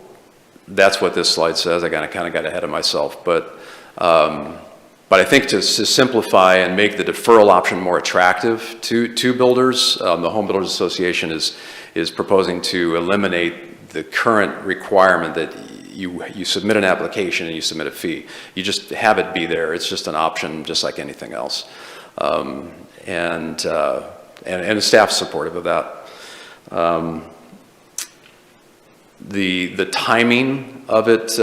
that's what this slide says. I kind of got ahead of myself, but I think to simplify and make the deferral option more attractive to builders, the Home Builders Association is proposing to eliminate the current requirement that you submit an application and you submit a fee. You just have it be there. It's just an option, just like anything else. And the staff's supportive of that. The timing of it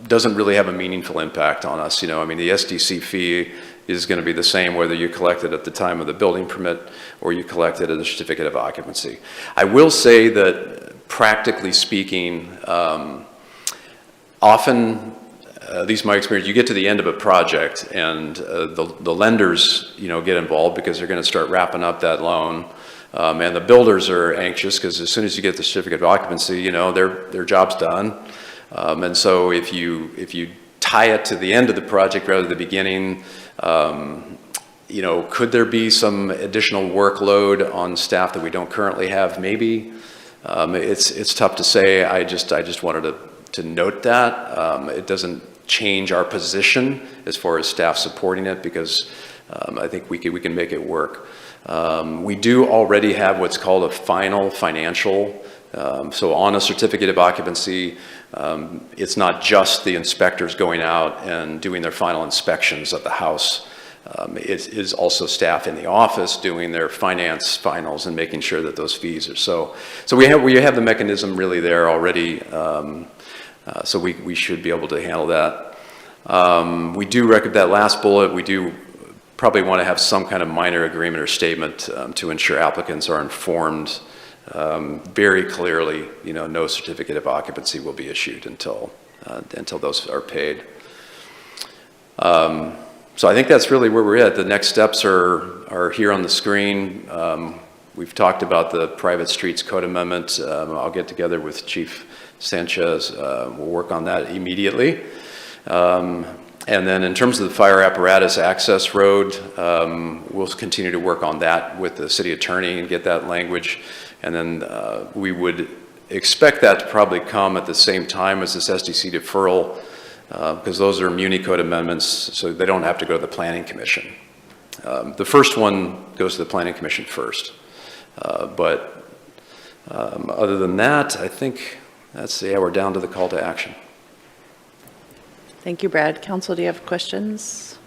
doesn't really have a meaningful impact on us. I mean, the SDC fee is going to be the same whether you collect it at the time of the building permit or you collect it at the certificate of occupancy. I will say that practically speaking, often, at least my experience, you get to the end of a project and the lenders, get involved because they're going to start wrapping up that loan. And the builders are anxious because as soon as you get the certificate of occupancy, their job's done. And so if you tie it to the end of the project rather than the beginning, could there be some additional workload on staff that we don't currently have? Maybe. It's tough to say. I just wanted to note that. It doesn't change our position as far as staff supporting it because I think we can make it work. We do already have what's called a final financial. So on a certificate of occupancy, it's not just the inspectors going out and doing their final inspections of the house. It is also staff in the office doing their finance finals and making sure that those fees are so we have the mechanism really there already, so we should be able to handle that. We do recommend that last bullet. We do probably want to have some kind of minor agreement or statement to ensure applicants are informed very clearly. No certificate of occupancy will be issued until those are paid. So I think that's really where we're at. The next steps are here on the screen. We've talked about the private streets code amendment. I'll get together with Chief Sanchez. We'll work on that immediately. And then in terms of the fire apparatus access road, we'll continue to work on that with the city attorney and get that language. And then we would expect that to probably come at the same time as this SDC deferral, because those are Muni code amendments, so they don't have to go to the Planning Commission. The first one goes to the Planning Commission first, but Other than that, I think we're down to the call to action. Thank you, Brad. Council, do you have questions?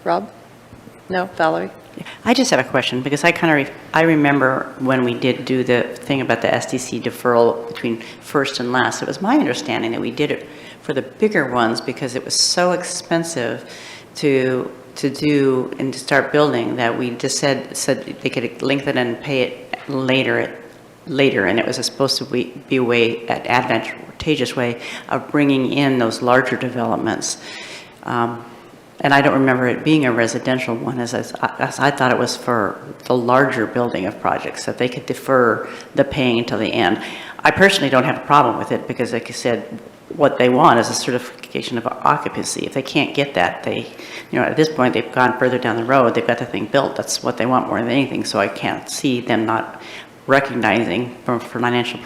Rob? No? Valerie? I just have a question, because I remember when we did do the thing about the SDC deferral between first and last, it was my understanding that we did it for the bigger ones because it was so expensive to do and to start building that we just said they could lengthen and pay it later, and it was supposed to be a way, an advantageous way of bringing in those larger developments. And I don't remember it being a residential one, as I thought it was for the larger building of projects, that they could defer the paying until the end. I personally don't have a problem with it because, like I said, what they want is a certification of occupancy. If they can't get that, at this point, they've gone further down the road, they've got the thing built, that's what they want more than anything, so I can't see them not recognizing from a financial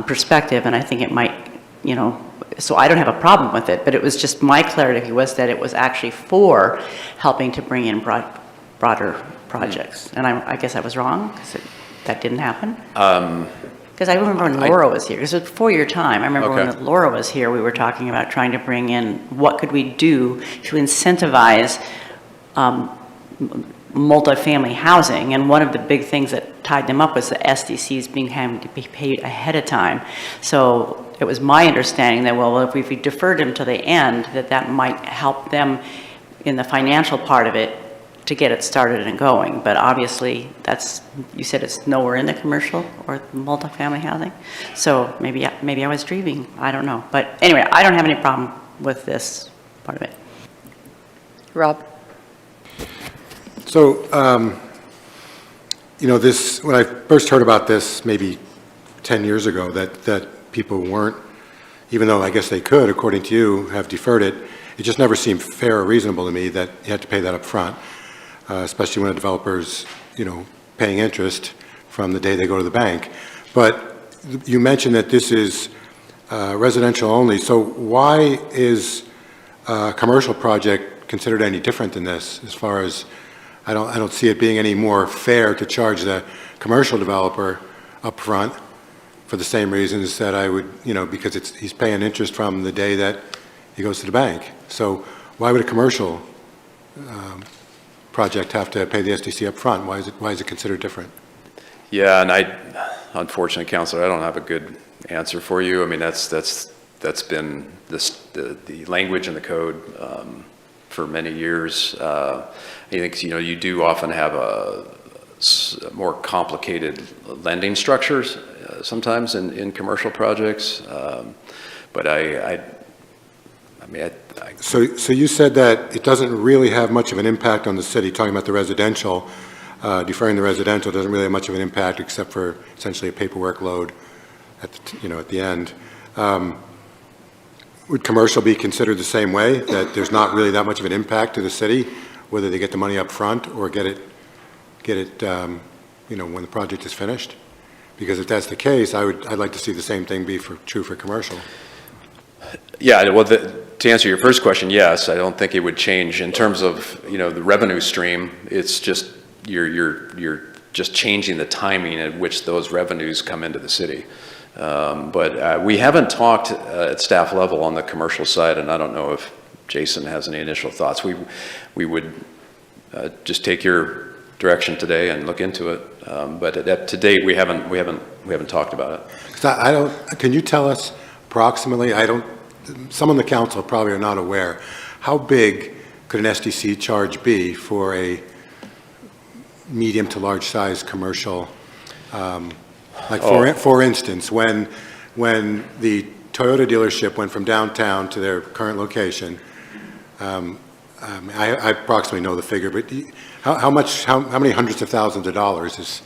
perspective, and I think it might, so I don't have a problem with it, but it was just my clarity was that it was actually for helping to bring in broader projects. And I guess I was wrong, because that didn't happen? Because I remember when Laura was here, because it was before your time, I remember when Laura was here, we were talking about trying to bring in, what could we do to incentivize multifamily housing, and one of the big things that tied them up was the SDCs having to be paid ahead of time. So it was my understanding that, well, if we deferred them to the end, that might help them in the financial part of it to get it started and going. But obviously, you said it's nowhere in the commercial or multifamily housing. So maybe I was dreaming, I don't know. But anyway, I don't have any problem with this part of it. Rob? So, when I first heard about this maybe 10 years ago, that people weren't, even though I guess they could, according to you, have deferred it, it just never seemed fair or reasonable to me that you had to pay that up front, especially when a developer's, paying interest from the day they go to the bank. But you mentioned that this is residential only, so why is a commercial project considered any different than this, as far as I don't see it being any more fair to charge the commercial developer up front for the same reasons that I would, because he's paying interest from the day that he goes to the bank. So why would a commercial project have to pay the SDC up front? Why is it considered different? Yeah, and unfortunately, Counselor, I don't have a good answer for you. I mean, that's been the language in the code for many years. I think, you do often have more complicated lending structures sometimes in commercial projects. But So you said that it doesn't really have much of an impact on the city, talking about the residential, deferring the residential doesn't really have much of an impact except for essentially a paperwork load at the end. Would commercial be considered the same way, that there's not really that much of an impact to the city, whether they get the money up front or get it when the project is finished? Because if that's the case, I'd like to see the same thing be true for commercial. Yeah, well, to answer your first question, yes, I don't think it would change in terms of, the revenue stream. It's just, you're just changing the timing at which those revenues come into the city. But we haven't talked at staff level on the commercial side, and I don't know if Jason has any initial thoughts. We would just take your direction today and look into it. But to date, we haven't talked about it. Can you tell us approximately, some on the council probably are not aware, how big could an SDC charge be for a medium to large size commercial? For instance, when the Toyota dealership went from downtown to their current location, I approximately know the figure, but how many hundreds of thousands of dollars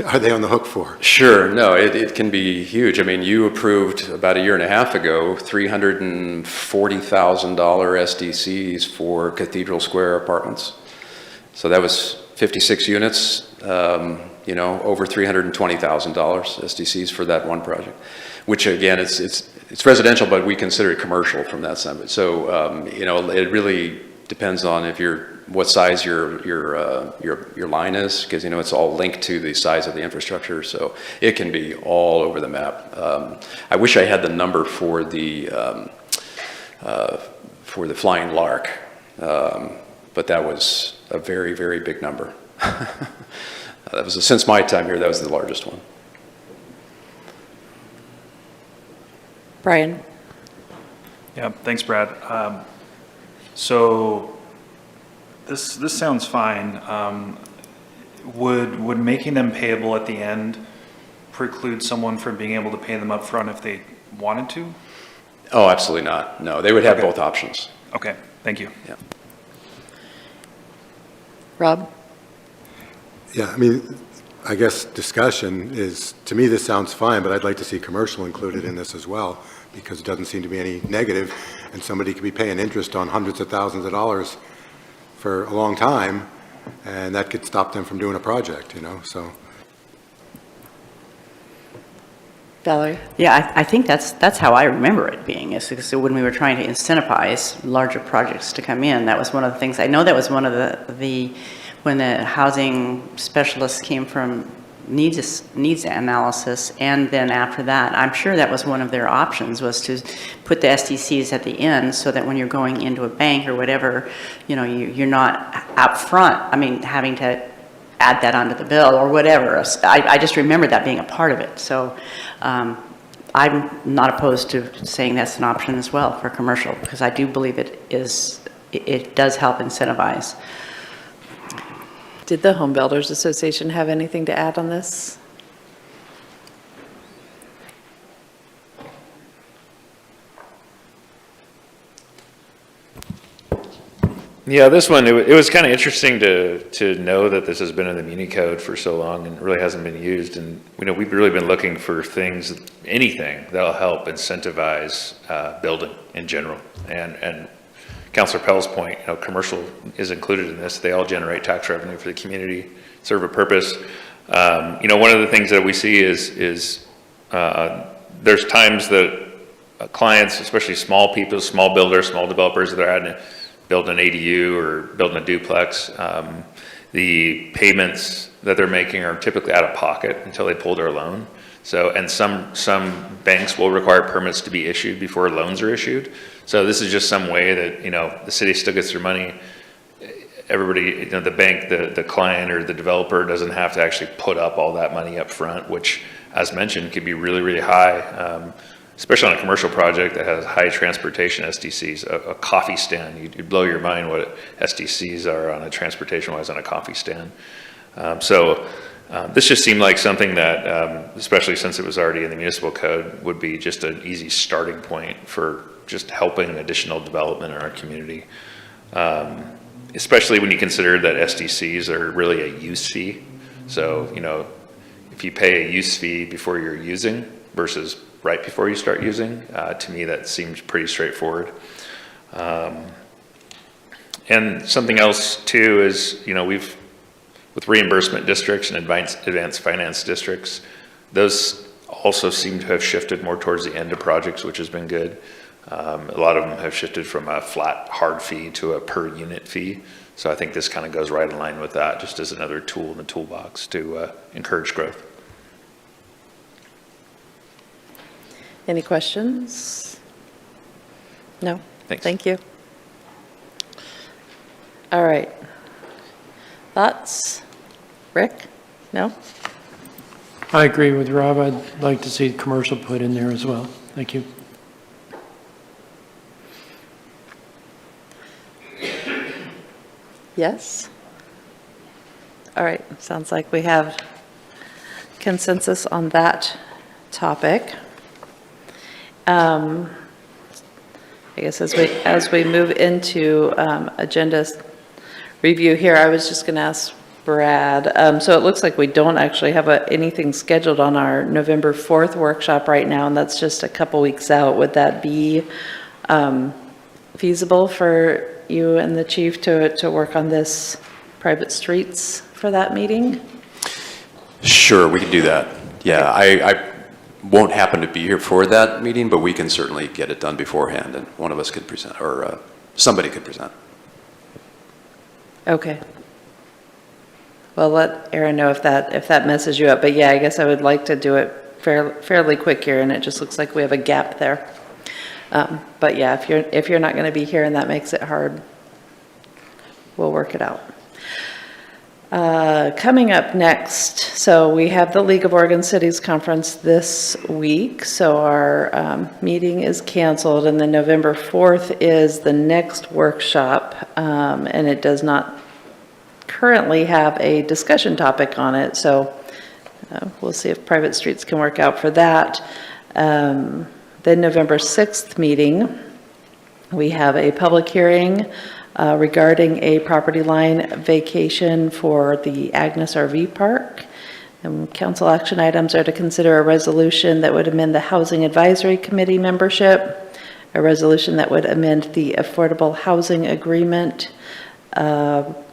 are they on the hook for? Sure, no, it can be huge. I mean, you approved about a year and a half ago, $340,000 SDCs for Cathedral Square Apartments. So that was 56 units, over $320,000 SDCs for that one project, which again, it's residential, but we consider it commercial from that side. So, it really depends on what size your line is, because, it's all linked to the size of the infrastructure, so it can be all over the map. I wish I had the number for the Flying Lark, but that was a very, very big number. That was, since my time here, that was the largest one. Brian? Yeah, thanks, Brad. So this sounds fine. Would making them payable at the end preclude someone from being able to pay them up front if they wanted to? Oh, absolutely not. No, they would have both options. Okay, thank you. Yeah. Rob? Yeah, I mean, I guess discussion is, to me, this sounds fine, but I'd like to see commercial included in this as well, because it doesn't seem to be any negative, and somebody could be paying interest on hundreds of thousands of dollars for a long time, and that could stop them from doing a project, so. Valerie? Yeah, I think that's how I remember it being, is because when we were trying to incentivize larger projects to come in, that was one of the things. I know that was one of the when the housing specialists came from needs analysis, and then after that, I'm sure that was one of their options, was to put the SDCs at the end, so that when you're going into a bank or whatever, you're not up front, having to add that onto the bill or whatever. I just remember that being a part of it. So I'm not opposed to saying that's an option as well for commercial, because I do believe it does help incentivize. Did the Home Builders Association have anything to add on this? Yeah, this one, it was kind of interesting to know that this has been in the Muni Code for so long and really hasn't been used. And, we've really been looking for things, anything that'll help incentivize building in general. And Councilor Pell's point, commercial is included in this. They all generate tax revenue for the community, serve a purpose. One of the things that we see is there's times that clients, especially small people, small builders, small developers that are having to build an ADU or building a duplex, the payments that they're making are typically out of pocket until they pull their loan. So, and some banks will require permits to be issued before loans are issued. So this is just some way that, the city still gets their money. Everybody, the bank, the client or the developer doesn't have to actually put up all that money up front, which, as mentioned, could be really, really high, especially on a commercial project that has high transportation SDCs. A coffee stand, you'd blow your mind what SDCs are on a transportation-wise on a coffee stand. This just seemed like something that, especially since it was already in the municipal code, would be just an easy starting point for just helping additional development in our community. Especially when you consider that SDCs are really a use fee. So, if you pay a use fee before you're using versus right before you start using, to me that seems pretty straightforward. And something else too is, with reimbursement districts and advanced finance districts, those also seem to have shifted more towards the end of projects, which has been good. A lot of them have shifted from a flat hard fee to a per unit fee. So I think this kind of goes right in line with that, just as another tool in the toolbox to encourage growth. Any questions? No? Thanks. Thank you. All right. Thoughts? Rick? No? I agree with Rob. I'd like to see commercial put in there as well. Thank you. Yes? All right, sounds like we have consensus on that topic. I guess as we move into agenda review here, I was just going to ask Brad. So it looks like we don't actually have anything scheduled on our November 4th workshop right now, and that's just a couple weeks out. Would that be feasible for you and the chief to work on this private streets for that meeting? Sure, we can do that. Yeah, I won't happen to be here for that meeting, but we can certainly get it done beforehand, and one of us could present, or somebody could present. Okay. Well, let Aaron know if that messes you up, but yeah, I guess I would like to do it fairly quick here, and it just looks like we have a gap there. But yeah, if you're not going to be here and that makes it hard, we'll work it out. Coming up next, so we have the League of Oregon Cities Conference this week, so our meeting is canceled, and then November 4th is the next workshop, and it does not currently have a discussion topic on it, so we'll see if private streets can work out for that. Then November 6th meeting, we have a public hearing regarding a property line vacation for the Agnes RV Park. And council action items are to consider a resolution that would amend the Housing Advisory Committee membership, a resolution that would amend the Affordable Housing Agreement,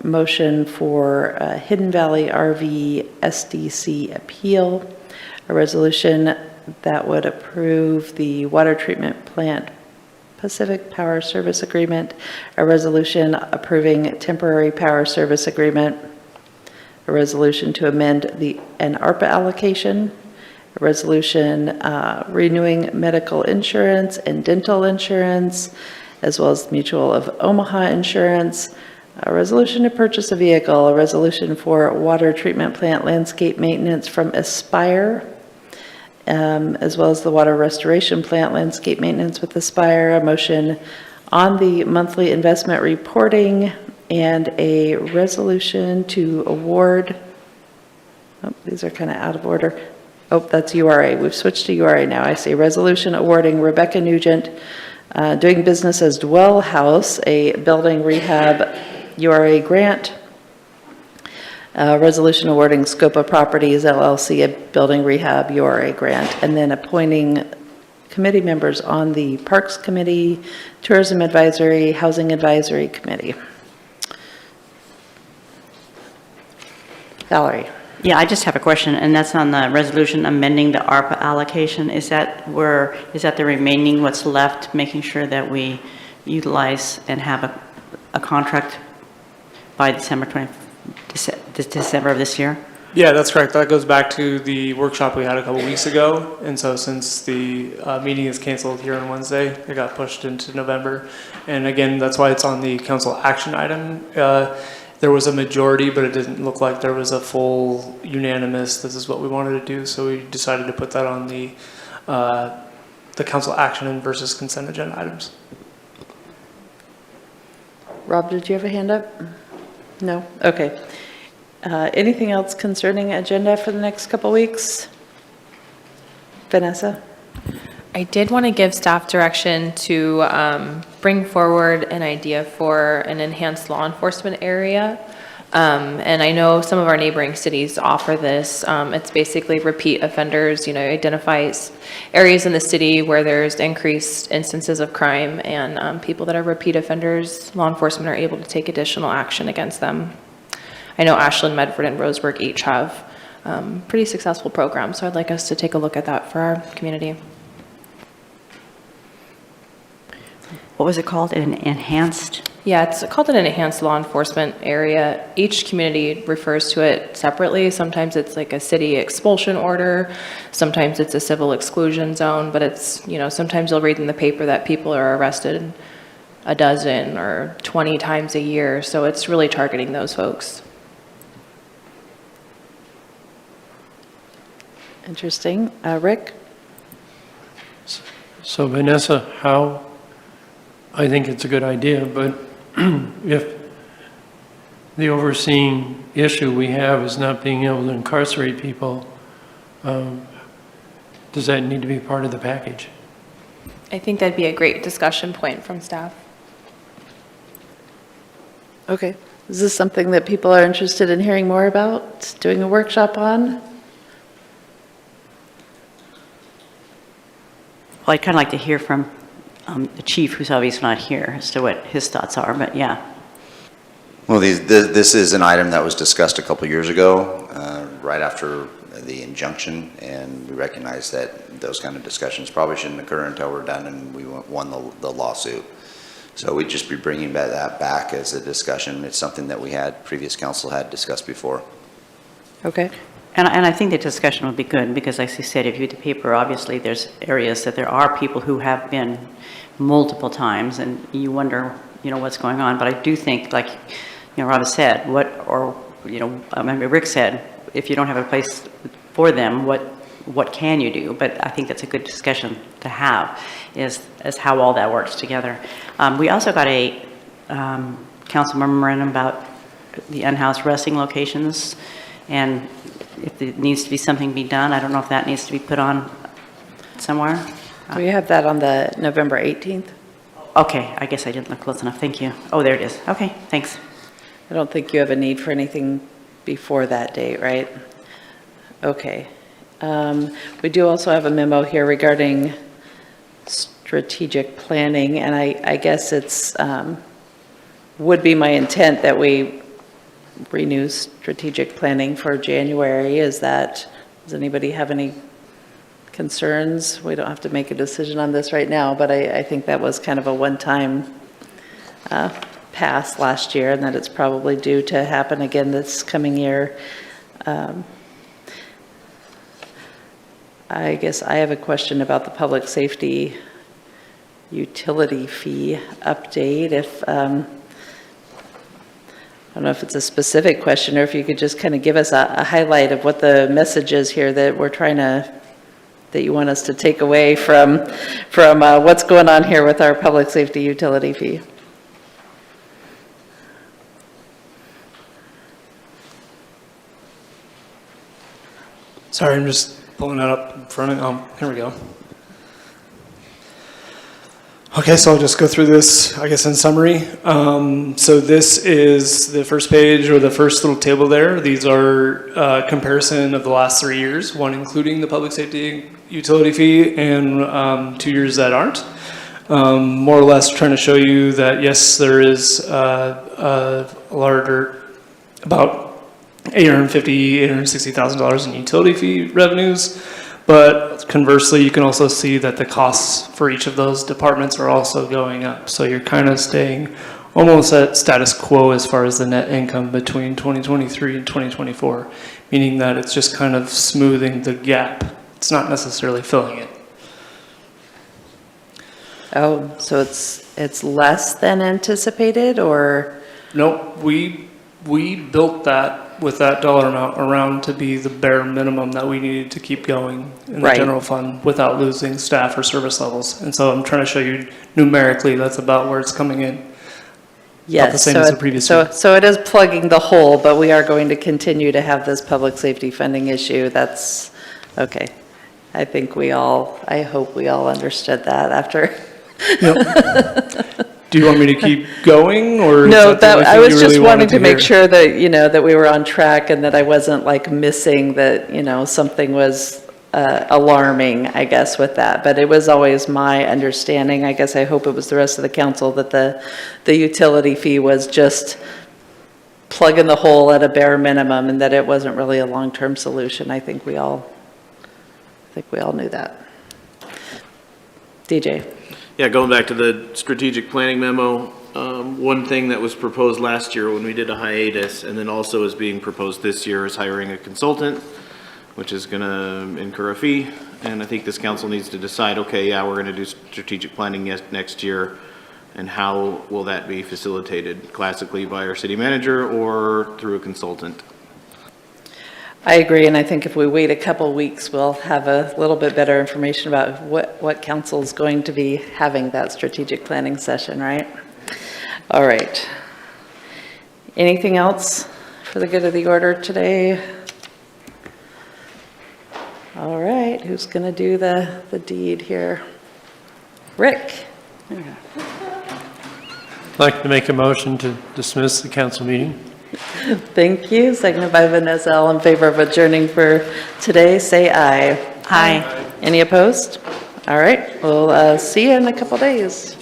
motion for Hidden Valley RV SDC appeal, a resolution that would approve the water treatment plant Pacific Power Service Agreement, a resolution approving temporary power service agreement, a resolution to amend an ARPA allocation, a resolution renewing medical insurance and dental insurance, as well as Mutual of Omaha insurance, a resolution to purchase a vehicle, a resolution for water treatment plant landscape maintenance from Aspire, as well as the water restoration plant landscape maintenance with Aspire, a motion on the monthly investment reporting, and a resolution to award, oh, these are kind of out of order. Oh, that's URA. We've switched to URA now. I see resolution awarding Rebecca Nugent doing business as Dwell House, a building rehab URA grant. Resolution awarding Scopa Properties LLC a building rehab URA grant, and then appointing committee members on the Parks Committee, Tourism Advisory, Housing Advisory Committee. Valerie. Yeah, I just have a question, and that's on the resolution amending the ARPA allocation. Is that the remaining, what's left, making sure that we utilize and have a contract by December of this year? Yeah, that's correct. That goes back to the workshop we had a couple weeks ago. And so since the meeting is canceled here on Wednesday, it got pushed into November. And again, that's why it's on the council action item. There was a majority, but it didn't look like there was a full unanimous, this is what we wanted to do. So we decided to put that on the council action versus consent agenda items. Rob, did you have a hand up? No? Okay. Anything else concerning agenda for the next couple weeks? Vanessa? I did want to give staff direction to bring forward an idea for an enhanced law enforcement area. And I know some of our neighboring cities offer this. It's basically repeat offenders, identifies areas in the city where there's increased instances of crime, and people that are repeat offenders, law enforcement are able to take additional action against them. I know Ashland, Medford, and Roseburg each have pretty successful programs, so I'd like us to take a look at that for our community. What was it called? An enhanced? Yeah, it's called an enhanced law enforcement area. Each community refers to it separately. Sometimes it's like a city expulsion order. Sometimes it's a civil exclusion zone, but it's, sometimes you'll read in the paper that people are arrested a dozen or 20 times a year. So it's really targeting those folks. Interesting. Rick? So Vanessa, I think it's a good idea, but if the overseeing issue we have is not being able to incarcerate people, does that need to be part of the package? I think that'd be a great discussion point from staff. Okay. Is this something that people are interested in hearing more about, doing a workshop on? Well, I'd kind of like to hear from the chief, who's obviously not here, as to what his thoughts are, but yeah. Well, this is an item that was discussed a couple years ago, right after the injunction, and we recognize that those kind of discussions probably shouldn't occur until we're done and we won the lawsuit. So we'd just be bringing that back as a discussion. It's something that previous council had discussed before. Okay. And I think the discussion would be good, because like you said, if you read the paper, obviously there's areas that there are people who have been multiple times, and you wonder, what's going on. But I do think, like, Rob said, maybe Rick said, if you don't have a place for them, what can you do? But I think that's a good discussion to have, is how all that works together. We also got a council memorandum about the unhoused resting locations, and if there needs to be something be done. I don't know if that needs to be put on somewhere. We have that on the November 18th. Okay, I guess I didn't look close enough. Thank you. Oh, there it is. Okay, thanks. I don't think you have a need for anything before that date, right? Okay. We do also have a memo here regarding strategic planning, and I guess it's, would be my intent that we renew strategic planning for January. Does anybody have any concerns? We don't have to make a decision on this right now, but I think that was kind of a one-time pass last year, and that it's probably due to happen again this coming year. I guess I have a question about the public safety utility fee update. I don't know if it's a specific question, or if you could just kind of give us a highlight of what the message is here that that you want us to take away from what's going on here with our public safety utility fee. Sorry, I'm just pulling that up in front of, here we go. Okay, so I'll just go through this, I guess, in summary. So this is the first page, or the first little table there. These are comparison of the last 3 years, one including the public safety utility fee, and 2 years that aren't. More or less trying to show you that, yes, there is a larger, about $850,000, $860,000 in utility fee revenues. But conversely, you can also see that the costs for each of those departments are also going up. So you're kind of staying almost at status quo as far as the net income between 2023 and 2024, meaning that it's just kind of smoothing the gap. It's not necessarily filling it. Oh, so it's less than anticipated, or? Nope, we built that with that dollar amount around to be the bare minimum that we needed to keep going in the Right. general fund without losing staff or service levels. And so I'm trying to show you numerically that's about where it's coming in. Yes, About the same as the previous year. so it is plugging the hole, but we are going to continue to have this public safety funding issue. That's, okay. I hope we all understood that after. Do you want me to keep going, or is No, that the only I thing was you just really wanting wanted to make hear? sure that, that we were on track, and that I wasn't like missing that, something was alarming, I guess, with that. But it was always my understanding, I guess I hope it was the rest of the council, that the utility fee was just plugging the hole at a bare minimum, and that it wasn't really a long-term solution. I think we all knew that. DJ. Yeah, going back to the strategic planning memo, one thing that was proposed last year when we did a hiatus, and then also is being proposed this year, is hiring a consultant, which is gonna incur a fee. And I think this council needs to decide, okay, yeah, we're gonna do strategic planning next year, and how will that be facilitated? Classically by our city manager or through a consultant? I agree, and I think if we wait a couple weeks, we'll have a little bit better information about what council's going to be having that strategic planning session, right? All right. Anything else for the good of the order today? All right, who's going to do the deed here? Rick? I'd like to make a motion to dismiss the council meeting. Thank you. Seconded by Vanessa. All in favor of adjourning for today, say aye. Aye. Any opposed? All right, we'll see you in a couple days.